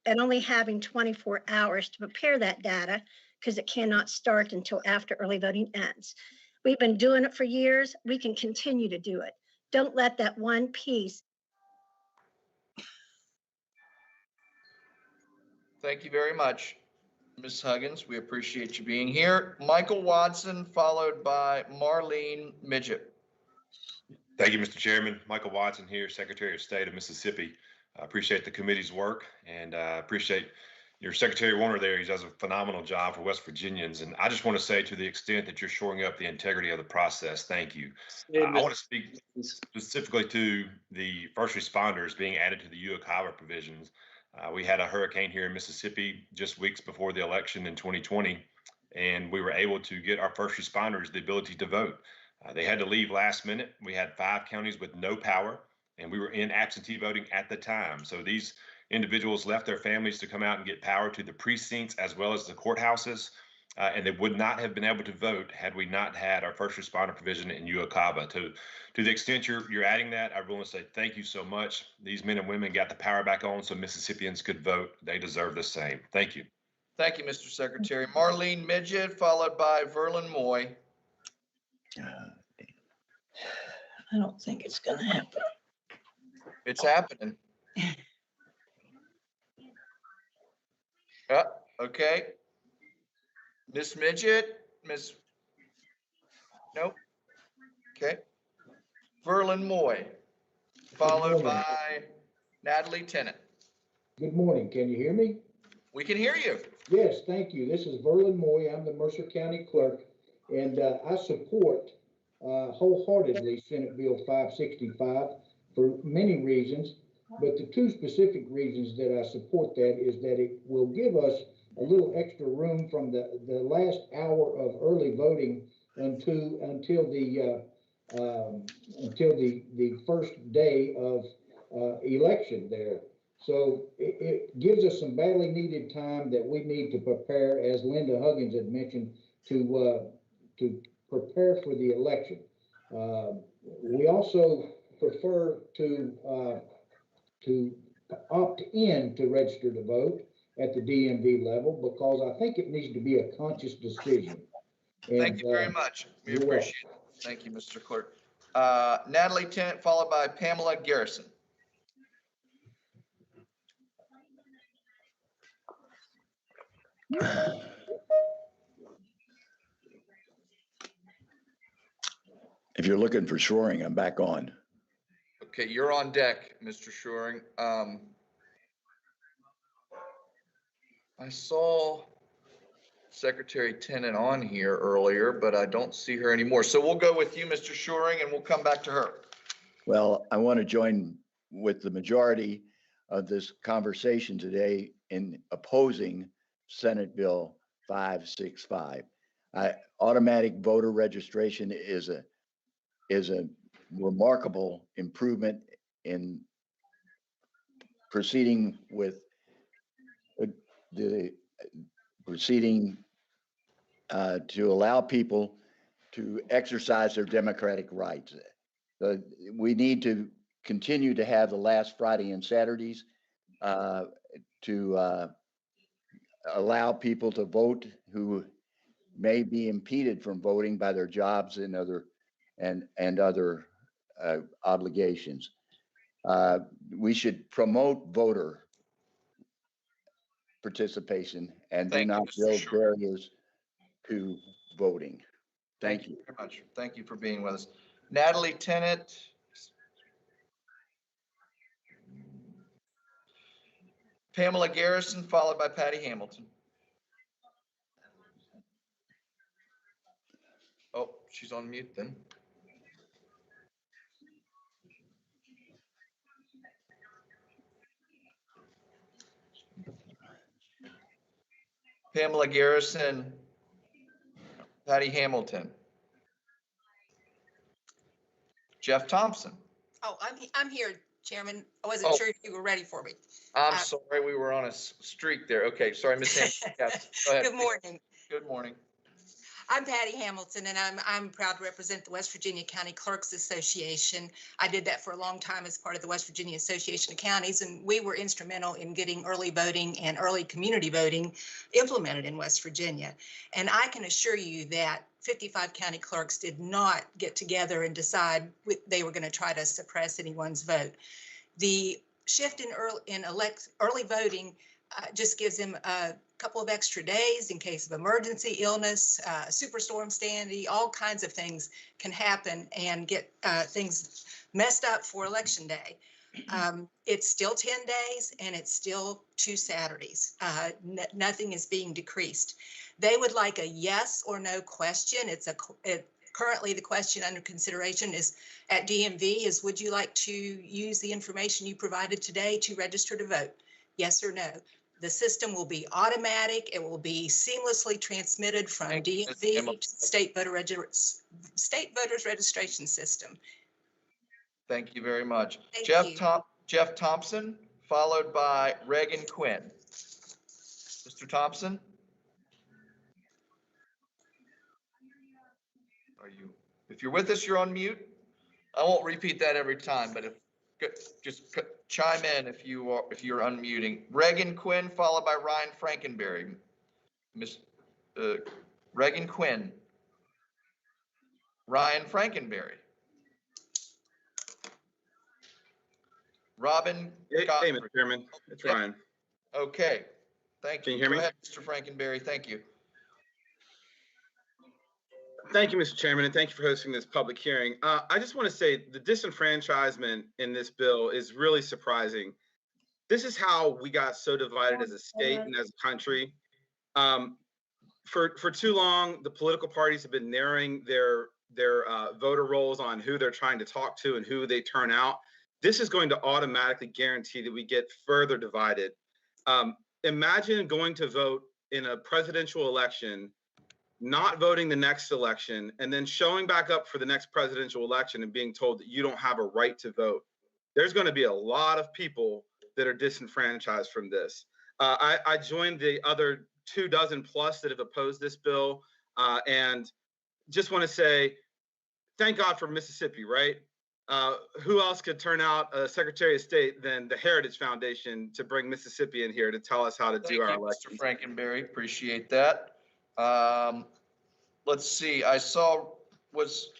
and only having 24 hours to prepare that data because it cannot start until after early voting ends. We've been doing it for years. We can continue to do it. Don't let that one piece. Thank you very much, Ms. Huggins. We appreciate you being here. Michael Watson, followed by Marlene Midget. Thank you, Mr. Chairman. Michael Watson here, Secretary of State of Mississippi. I appreciate the committee's work, and I appreciate your Secretary Warner there. He does a phenomenal job for West Virginians. And I just want to say, to the extent that you're shoring up the integrity of the process, thank you. I want to speak specifically to the first responders being added to the UOCAVA provisions. We had a hurricane here in Mississippi just weeks before the election in 2020, and we were able to get our first responders the ability to vote. They had to leave last minute. We had 5 counties with no power, and we were in absentee voting at the time. So these individuals left their families to come out and get power to the precincts as well as the courthouses, and they would not have been able to vote had we not had our first responder provision in UOCAVA. To the extent you're adding that, I really want to say thank you so much. These men and women got the power back on so Mississippians could vote. They deserve the same. Thank you. Thank you, Mr. Secretary. Marlene Midget, followed by Verlin Moy. I don't think it's going to happen. It's happening. Okay. Miss Midget, nope. Okay. Verlin Moy, followed by Natalie Tennant. Good morning. Can you hear me? We can hear you. Yes, thank you. This is Verlin Moy. I'm the Mercer County Clerk, and I support wholeheartedly Senate Bill 565 for many reasons, but the 2 specific reasons that I support that is that it will give us a little extra room from the last hour of early voting until the first day of election there. So it gives us some badly needed time that we need to prepare, as Linda Huggins had mentioned, to prepare for the election. We also prefer to opt in to register to vote at the DMV level because I think it needs to be a conscious decision. Thank you very much. We appreciate it. Thank you, Mr. Clerk. Natalie Tennant, followed by Pamela Garrison. If you're looking for Shoring, I'm back on. Okay, you're on deck, Mr. Shoring. I saw Secretary Tennant on here earlier, but I don't see her anymore. So we'll go with you, Mr. Shoring, and we'll come back to her. Well, I want to join with the majority of this conversation today in opposing Senate Bill 565. Automatic voter registration is a remarkable improvement in proceeding with the proceeding to allow people to exercise their democratic rights. We need to continue to have the last Friday and Saturdays to allow people to vote who may be impeded from voting by their jobs and other obligations. We should promote voter participation and do not build barriers to voting. Thank you very much. Thank you for being with us. Natalie Tennant. Pamela Garrison, followed by Patty Hamilton. Oh, she's on mute then. Pamela Garrison, Patty Hamilton. Jeff Thompson. Oh, I'm here, Chairman. I wasn't sure if you were ready for me. I'm sorry, we were on a streak there. Okay, sorry, Ms. Hamilton. Yes, go ahead. Good morning. Good morning. I'm Patty Hamilton, and I'm proud to represent the West Virginia County Clerks Association. I did that for a long time as part of the West Virginia Association of Counties, and we were instrumental in getting early voting and early community voting implemented in West Virginia. And I can assure you that 55 county clerks did not get together and decide they were going to try to suppress anyone's vote. The shift in early voting just gives them a couple of extra days in case of emergency, illness, superstorm Sandy, all kinds of things can happen and get things messed up for election day. It's still 10 days and it's still 2 Saturdays. Nothing is being decreased. They would like a yes or no question. Currently, the question under consideration is at DMV is, would you like to use the information you provided today to register to vote? Yes or no? The system will be automatic. It will be seamlessly transmitted from DMV to state voters registration system. Thank you very much. Thank Jeff Thompson, followed by Reagan Quinn. Mr. Thompson? If you're with us, you're on mute. I won't repeat that every time, but just chime in if you're unmuting. Reagan Quinn, followed by Ryan Frankenberry. Reagan Quinn. Ryan Frankenberry. Robin. Hey, Mr. Chairman. It's Ryan. Okay. Thank you. Can you hear me? Go ahead, Mr. Frankenberry. Thank you. Thank you, Mr. Chairman, and thank you for hosting this public hearing. I just want to say the disenfranchisement in this bill is really surprising. This is how we got so divided as a state and as a country. For too long, the political parties have been narrowing their voter rolls on who they're trying to talk to and who they turn out. This is going to automatically guarantee that we get further divided. Imagine going to vote in a presidential election, not voting the next election, and then showing back up for the next presidential election and being told that you don't have a right to vote. There's going to be a lot of people that are disenfranchised from this. I joined the other 24 plus that have opposed this bill, and just want to say, thank God for Mississippi, right? Who else could turn out a Secretary of State than the Heritage Foundation to bring Mississippi in here to tell us how to do our elections? Mr. Frankenberry, appreciate that. Let's see, was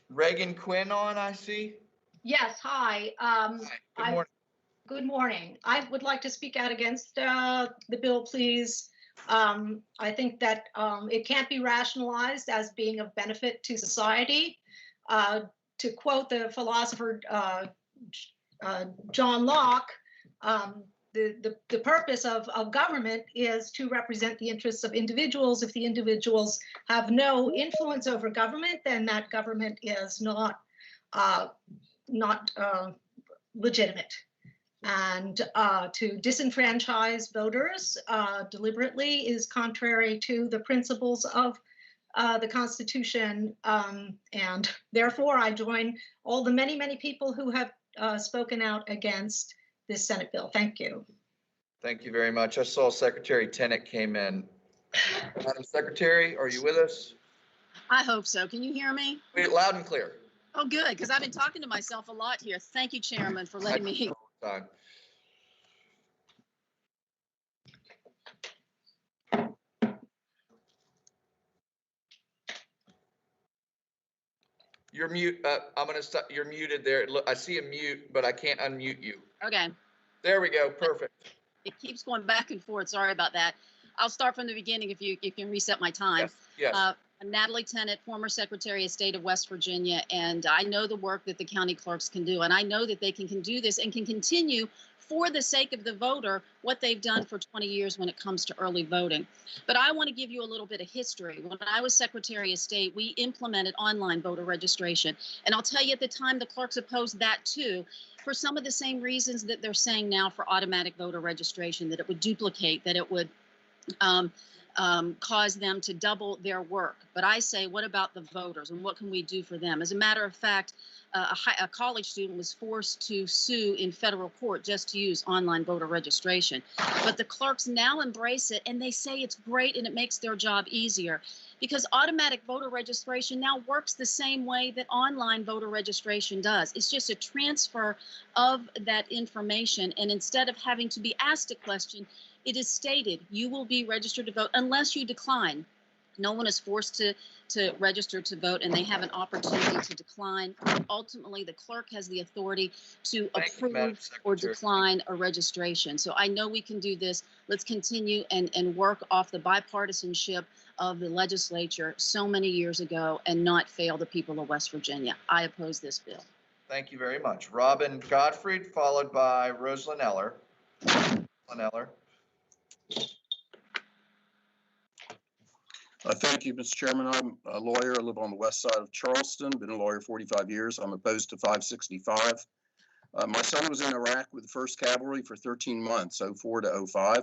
Reagan Quinn on, I see? Yes, hi. Good morning. Good morning. I would like to speak out against the bill, please. I think that it can't be rationalized as being of benefit to society. To quote the philosopher John Locke, the purpose of government is to represent the interests of individuals. If the individuals have no influence over government, then that government is not legitimate. And to disenfranchise voters deliberately is contrary to the principles of the Constitution. And therefore, I join all the many, many people who have spoken out against this Senate bill. Thank you. Thank you very much. I saw Secretary Tenet came in. Madam Secretary, are you with us? I hope so. Can you hear me? Loud and clear. Oh, good, because I've been talking to myself a lot here. Thank you, Chairman, for letting me. Time. You're mute. I'm going to stop. You're muted there. Look, I see a mute, but I can't unmute you. Okay. There we go. Perfect. It keeps going back and forth. Sorry about that. I'll start from the beginning if you can reset my time. Yes. I'm Natalie Tennant, former Secretary of State of West Virginia, and I know the work that the county clerks can do, and I know that they can do this and can continue for the sake of the voter what they've done for 20 years when it comes to early voting. But I want to give you a little bit of history. When I was Secretary of State, we implemented online voter registration, and I'll tell you at the time the clerks opposed that too, for some of the same reasons that they're saying now for automatic voter registration, that it would duplicate, that it would cause them to double their work. But I say, what about the voters and what can we do for them? As a matter of fact, a college student was forced to sue in federal court just to use online voter registration. But the clerks now embrace it and they say it's great and it makes their job easier, because automatic voter registration now works the same way that online voter registration does. It's just a transfer of that information, and instead of having to be asked a question, it is stated you will be registered to vote unless you decline. No one is forced to register to vote, and they have an opportunity to decline. Ultimately, the clerk has the authority to approve or decline a registration. So I know we can do this. Let's continue and work off the bipartisanship of the legislature so many years ago and not fail the people of West Virginia. I oppose this bill. Thank you very much. Robin Gottfried, followed by Rosalind Eller. Thank you, Mr. Chairman. I'm a lawyer. I live on the west side of Charleston. Been a lawyer 45 years. I'm opposed to 565. My son was in Iraq with the 1st Cavalry for 13 months, 04 to 05,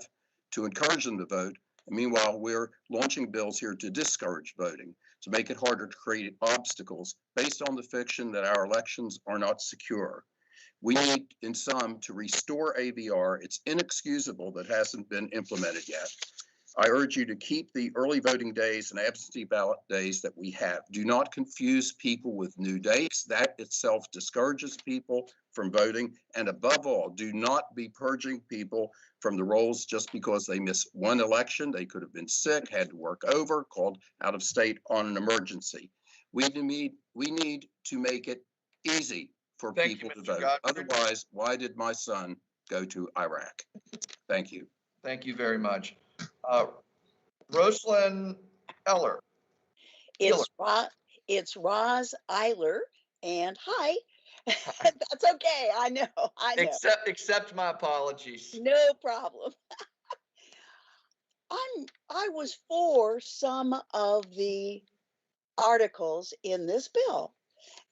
to encourage them to vote. And meanwhile, we're launching bills here to discourage voting, to make it harder to create obstacles based on the fiction that our elections are not secure. We need, in sum, to restore AVR. It's inexcusable that hasn't been implemented yet. I urge you to keep the early voting days and absentee ballot days that we have. Do not confuse people with new dates. That itself discourages people from voting. And above all, do not be purging people from the rolls just because they miss one election. They could have been sick, had to work over, called out of state on an emergency. We need to make it easy for people to vote. Otherwise, why did my son go to Iraq? Thank you. Thank you very much. Rosalind Eller. It's Roz Eiler, and hi. That's okay. I know. Accept my apologies. No problem. I was for some of the articles in this bill,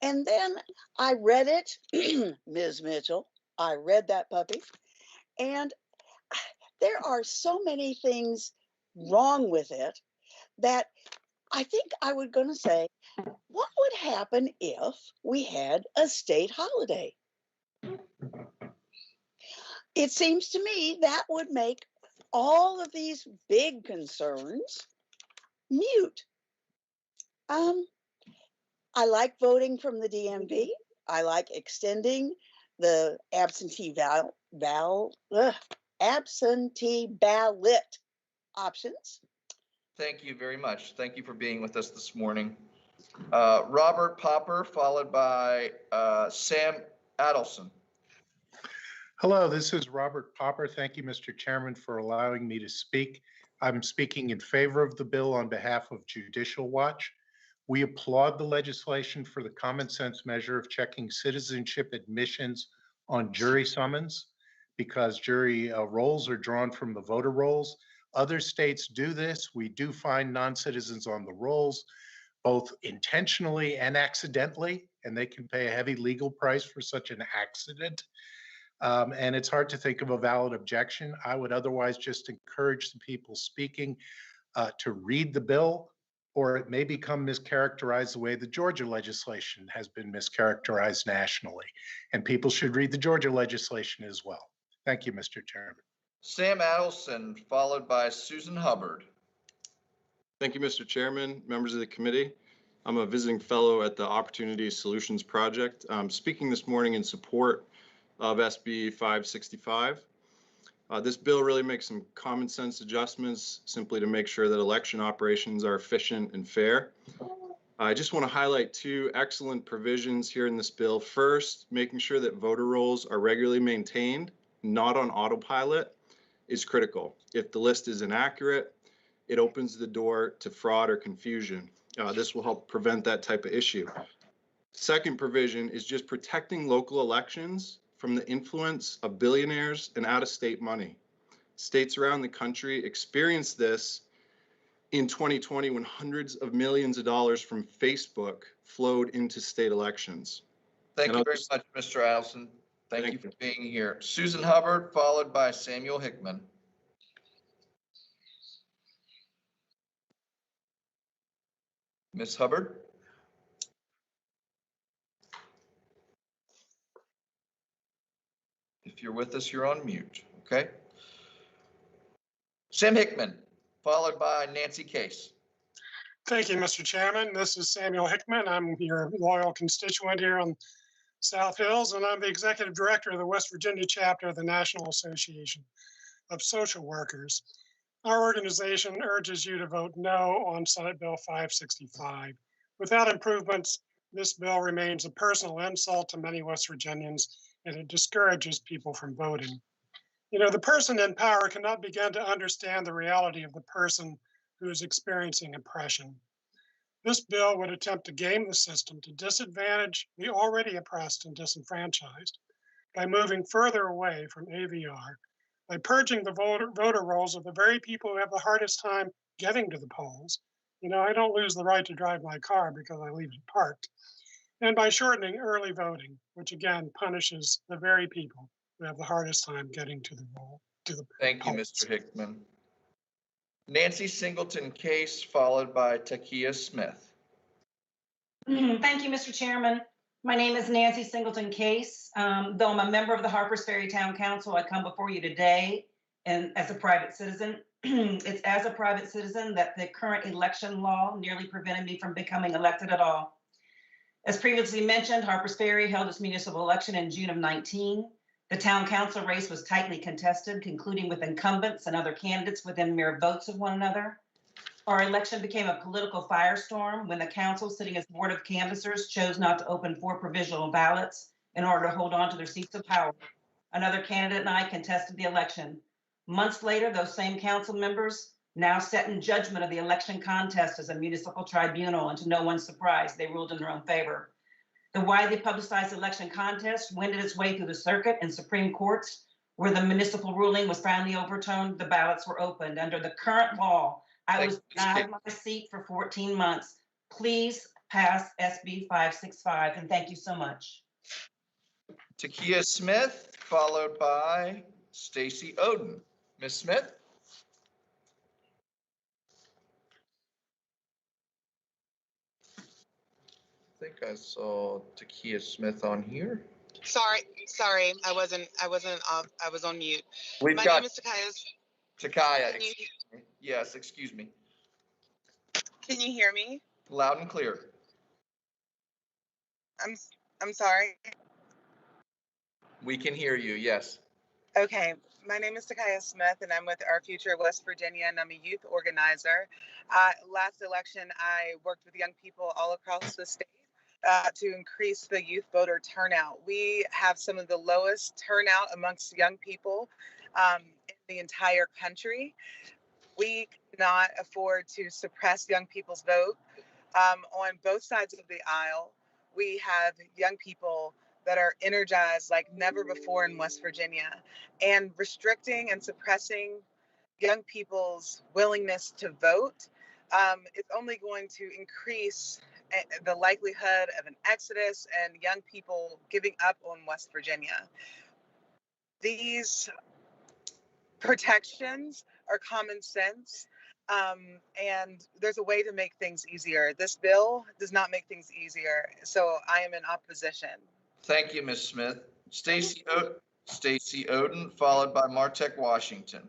and then I read it, Ms. Mitchell. I read that puppy, and there are so many things wrong with it that I think I was going to say, what would happen if we had a state holiday? It seems to me that would make all of these big concerns mute. I like voting from the DMV. I like extending the absentee ballot options. Thank you very much. Thank you for being with us this morning. Robert Popper, followed by Sam Adelson. Hello, this is Robert Popper. Thank you, Mr. Chairman, for allowing me to speak. I'm speaking in favor of the bill on behalf of Judicial Watch. We applaud the legislation for the common sense measure of checking citizenship admissions on jury summons because jury rolls are drawn from the voter rolls. Other states do this. We do find non-citizens on the rolls, both intentionally and accidentally, and they can pay a heavy legal price for such an accident. And it's hard to think of a valid objection. I would otherwise just encourage the people speaking to read the bill, or it may become mischaracterized the way the Georgia legislation has been mischaracterized nationally. And people should read the Georgia legislation as well. Thank you, Mr. Chairman. Sam Adelson, followed by Susan Hubbard. Thank you, Mr. Chairman, members of the committee. I'm a visiting fellow at the Opportunity Solutions Project. I'm speaking this morning in support of SB 565. This bill really makes some common sense adjustments simply to make sure that election operations are efficient and fair. I just want to highlight two excellent provisions here in this bill. First, making sure that voter rolls are regularly maintained, not on autopilot, is critical. If the list is inaccurate, it opens the door to fraud or confusion. This will help prevent that type of issue. Second provision is just protecting local elections from the influence of billionaires and out-of-state money. States around the country experienced this in 2020 when hundreds of millions of dollars from Facebook flowed into state elections. Thank you very much, Mr. Adelson. Thank you for being here. Susan Hubbard, followed by Samuel Hickman. Ms. Hubbard? If you're with us, you're on mute, okay? Sam Hickman, followed by Nancy Case. Thank you, Mr. Chairman. This is Samuel Hickman. I'm your loyal constituent here on South Hills, and I'm the executive director of the West Virginia chapter of the National Association of Social Workers. Our organization urges you to vote no on Senate Bill 565. Without improvements, this bill remains a personal insult to many West Virginians, and it discourages people from voting. You know, the person in power cannot begin to understand the reality of the person who is experiencing oppression. This bill would attempt to game the system to disadvantage the already oppressed and disenfranchised by moving further away from AVR, by purging the voter rolls of the very people who have the hardest time getting to the polls. You know, I don't lose the right to drive my car because I leave it parked. And by shortening early voting, which again punishes the very people who have the hardest time getting to the roll. Thank you, Mr. Hickman. Nancy Singleton Case, followed by Takia Smith. Thank you, Mr. Chairman. My name is Nancy Singleton Case. Though I'm a member of the Harpers Ferry Town Council, I come before you today and as a private citizen. It's as a private citizen that the current election law nearly prevented me from becoming elected at all. As previously mentioned, Harpers Ferry held its municipal election in June of 19. The town council race was tightly contested, concluding with incumbents and other candidates within mere votes of one another. Our election became a political firestorm when the council, sitting as board of canvassers, chose not to open 4 provisional ballots in order to hold on to their seats of power. Another candidate and I contested the election. Months later, those same council members now sat in judgment of the election contest as a municipal tribunal, and to no one's surprise, they ruled in their own favor. The widely publicized election contest wended its way through the circuit and Supreme Courts, where the municipal ruling was finally overturned. The ballots were opened. Under the current law, I was denied my seat for 14 months. Please pass SB 565, and thank you so much. Takia Smith, followed by Stacy Oden. Ms. Smith? I think I saw Takia Smith on here. Sorry, I was on mute. We've My got name is Takaya. Takaya. Yes, excuse me. Can you hear me? Loud and clear. I'm sorry. We can hear you, yes. Okay, my name is Takaya Smith, and I'm with Our Future West Virginia, and I'm a youth organizer. Last election, I worked with young people all across the state to increase the youth voter turnout. We have some of the lowest turnout amongst young people in the entire country. We cannot afford to suppress young people's vote. On both sides of the aisle, we have young people that are energized like never before in West Virginia, and restricting and suppressing young people's willingness to vote is only going to increase the likelihood of an exodus and young people giving up on West Virginia. These protections are common sense, and there's a way to make things easier. This bill does not make things easier, so I am in opposition. Thank you, Ms. Smith. Stacy Oden, followed by Martek Washington.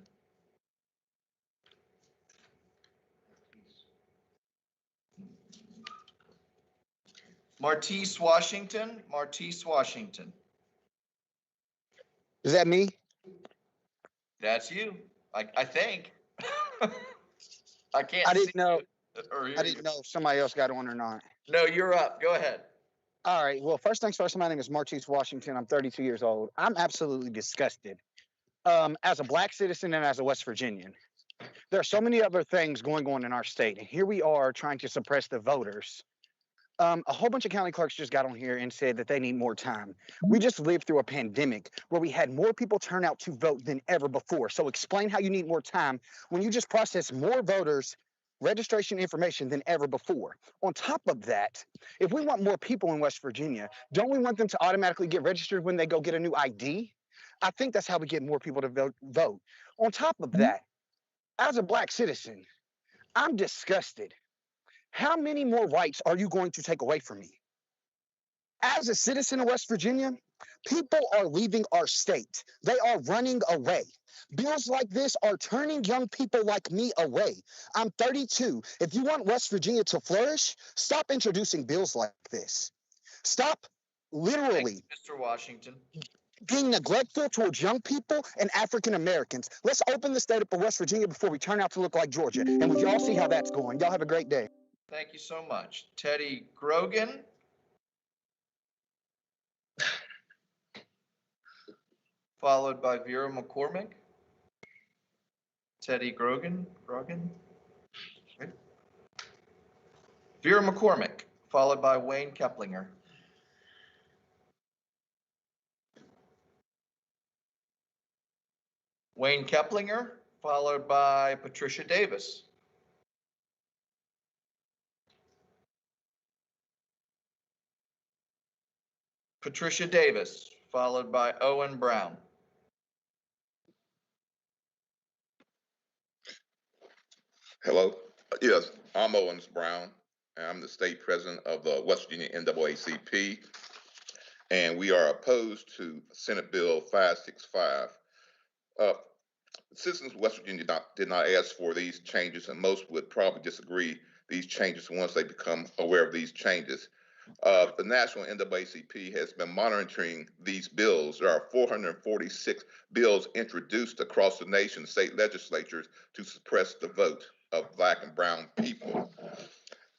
Martise Washington. Is that me? That's you. I think. I can't I see didn't know. you or hear I didn't you. know if somebody else got on or not. No, you're up. Go ahead. All right. Well, first things first, my name is Martise Washington. I'm 32 years old. I'm absolutely disgusted. As a Black citizen and as a West Virginian, there are so many other things going on in our state. And here we are trying to suppress the voters. A whole bunch of county clerks just got on here and said that they need more time. We just lived through a pandemic where we had more people turn out to vote than ever before. So explain how you need more time when you just process more voters' registration information than ever before. On top of that, if we want more people in West Virginia, don't we want them to automatically get registered when they go get a new ID? I think that's how we get more people to vote. On top of that, as a Black citizen, I'm disgusted. How many more rights are you going to take away from me? As a citizen of West Virginia, people are leaving our state. They are running away. Bills like this are turning young people like me away. I'm 32. If you want West Virginia to flourish, stop introducing bills like this. Stop literally Mr. Washington. being neglectful towards young people and African Americans. Let's open the state up of West Virginia before we turn out to look like Georgia. And we all see how that's going. Y'all have a great day. Thank you so much. Teddy Grogan. Followed by Vera McCormick. Teddy Grogan. Right. Vera McCormick, followed by Wayne Keplinger. Wayne Keplinger, followed by Patricia Davis. Patricia Davis, followed by Owen Brown. Hello. Yes, I'm Owens Brown, and I'm the state president of the West Virginia NAACP, and we are opposed to Senate Bill 565. Citizens of West Virginia did not ask for these changes, and most would probably disagree these changes once they become aware of these changes. The National NAACP has been monitoring these bills. There are 446 bills introduced across the nation, state legislatures, to suppress the vote of Black and brown people.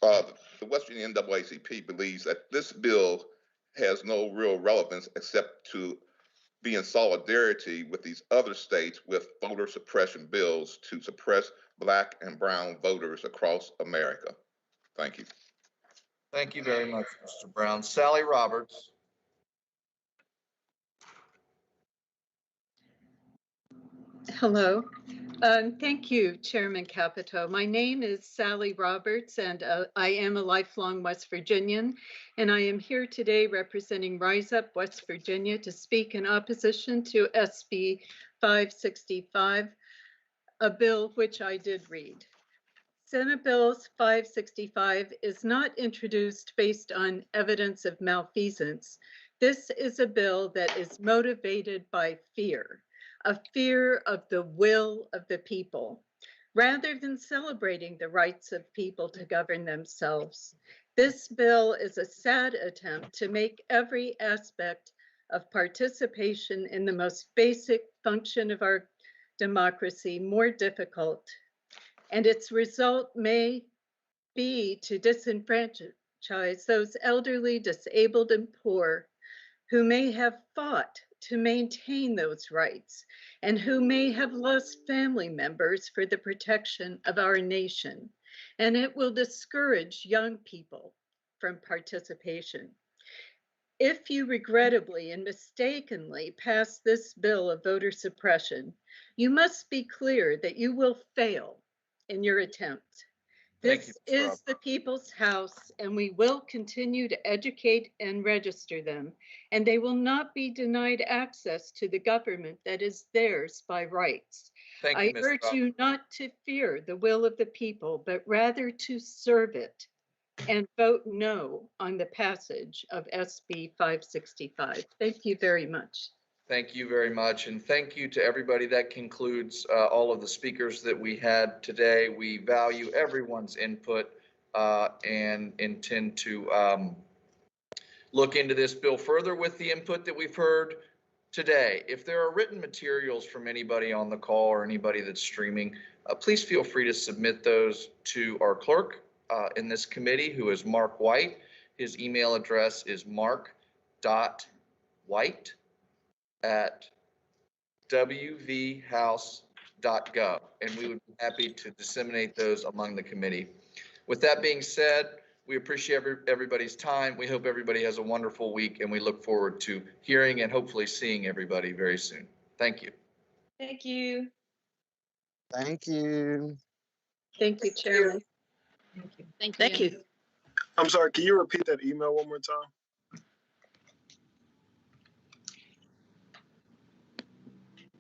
The West Virginia NAACP believes that this bill has no real relevance except to be in solidarity with these other states with voter suppression bills to suppress Black and brown voters across America. Thank you. Thank you very much, Mr. Brown. Sally Roberts. Hello. Thank you, Chairman Capito. My name is Sally Roberts, and I am a lifelong West Virginian, and I am here today representing Rise Up West Virginia to speak in opposition to SB 565, a bill which I did read. Senate Bill 565 is not introduced based on evidence of malfeasance. This is a bill that is motivated by fear, a fear of the will of the people, rather than celebrating the rights of people to govern themselves. This bill is a sad attempt to make every aspect of participation in the most basic function of our democracy more difficult, and its result may be to disenfranchise those elderly, disabled, and poor who may have fought to maintain those rights and who may have lost family members for the protection of our nation. And it will discourage young people from participation. If you regrettably and mistakenly pass this bill of voter suppression, you must be clear that you will fail in your attempt. Thank you, This Ms. Rob. is the people's house, and we will continue to educate and register them, and they will not be denied access to the government that is theirs by rights. Thank you, I Ms. urge Rob. you not to fear the will of the people, but rather to serve it and vote no on the passage of SB 565. Thank you very much. Thank you very much, and thank you to everybody. That concludes all of the speakers that we had today. We value everyone's input and intend to look into this bill further with the input that we've heard today. If there are written materials from anybody on the call or anybody that's streaming, please feel free to submit those to our clerk in this committee, who is Mark White. His email address is mark.white@wvhouse.gov, and we would be happy to disseminate those among the committee. With that being said, we appreciate everybody's time. We hope everybody has a wonderful week, and we look forward to hearing and hopefully seeing everybody very soon. Thank you. Thank you. Thank you. Thank you, Chairman. Thank you. I'm sorry, can you repeat that email one more time?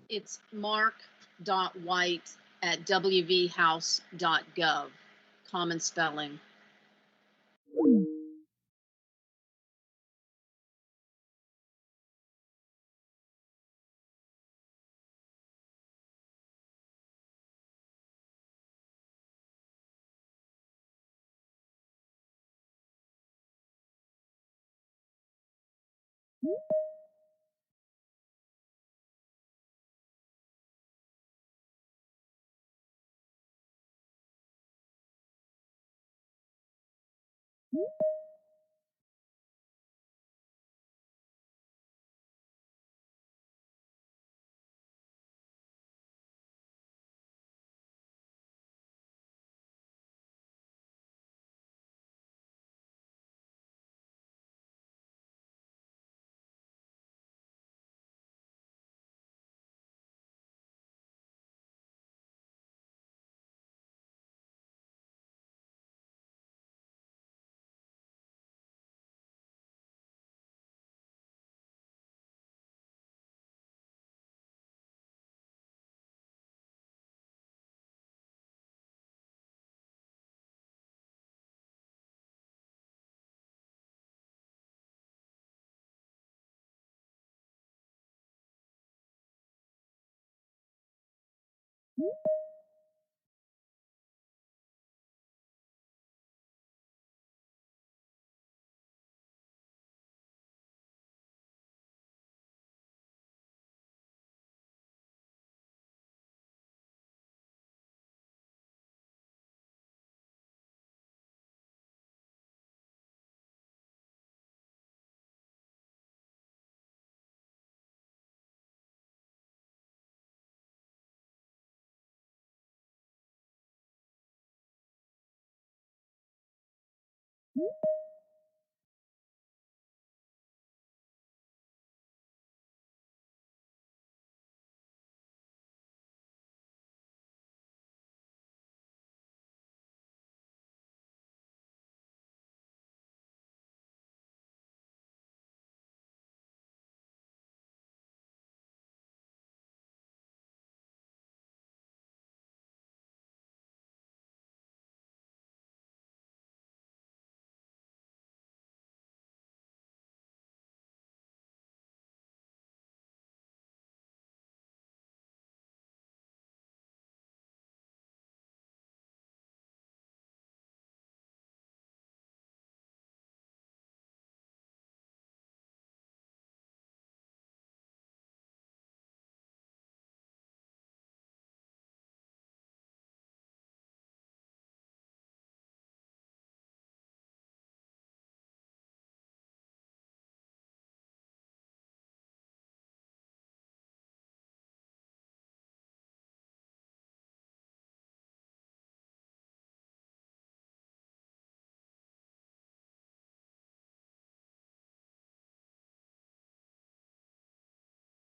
It's mark.white@wvhouse.gov. Common spelling.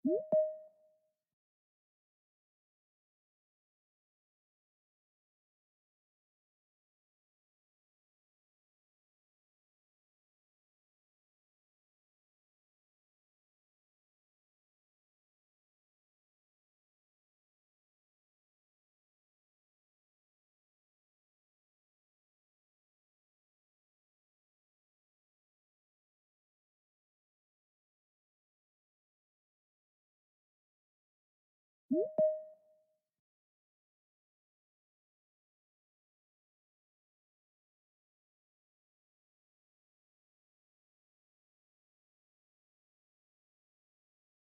you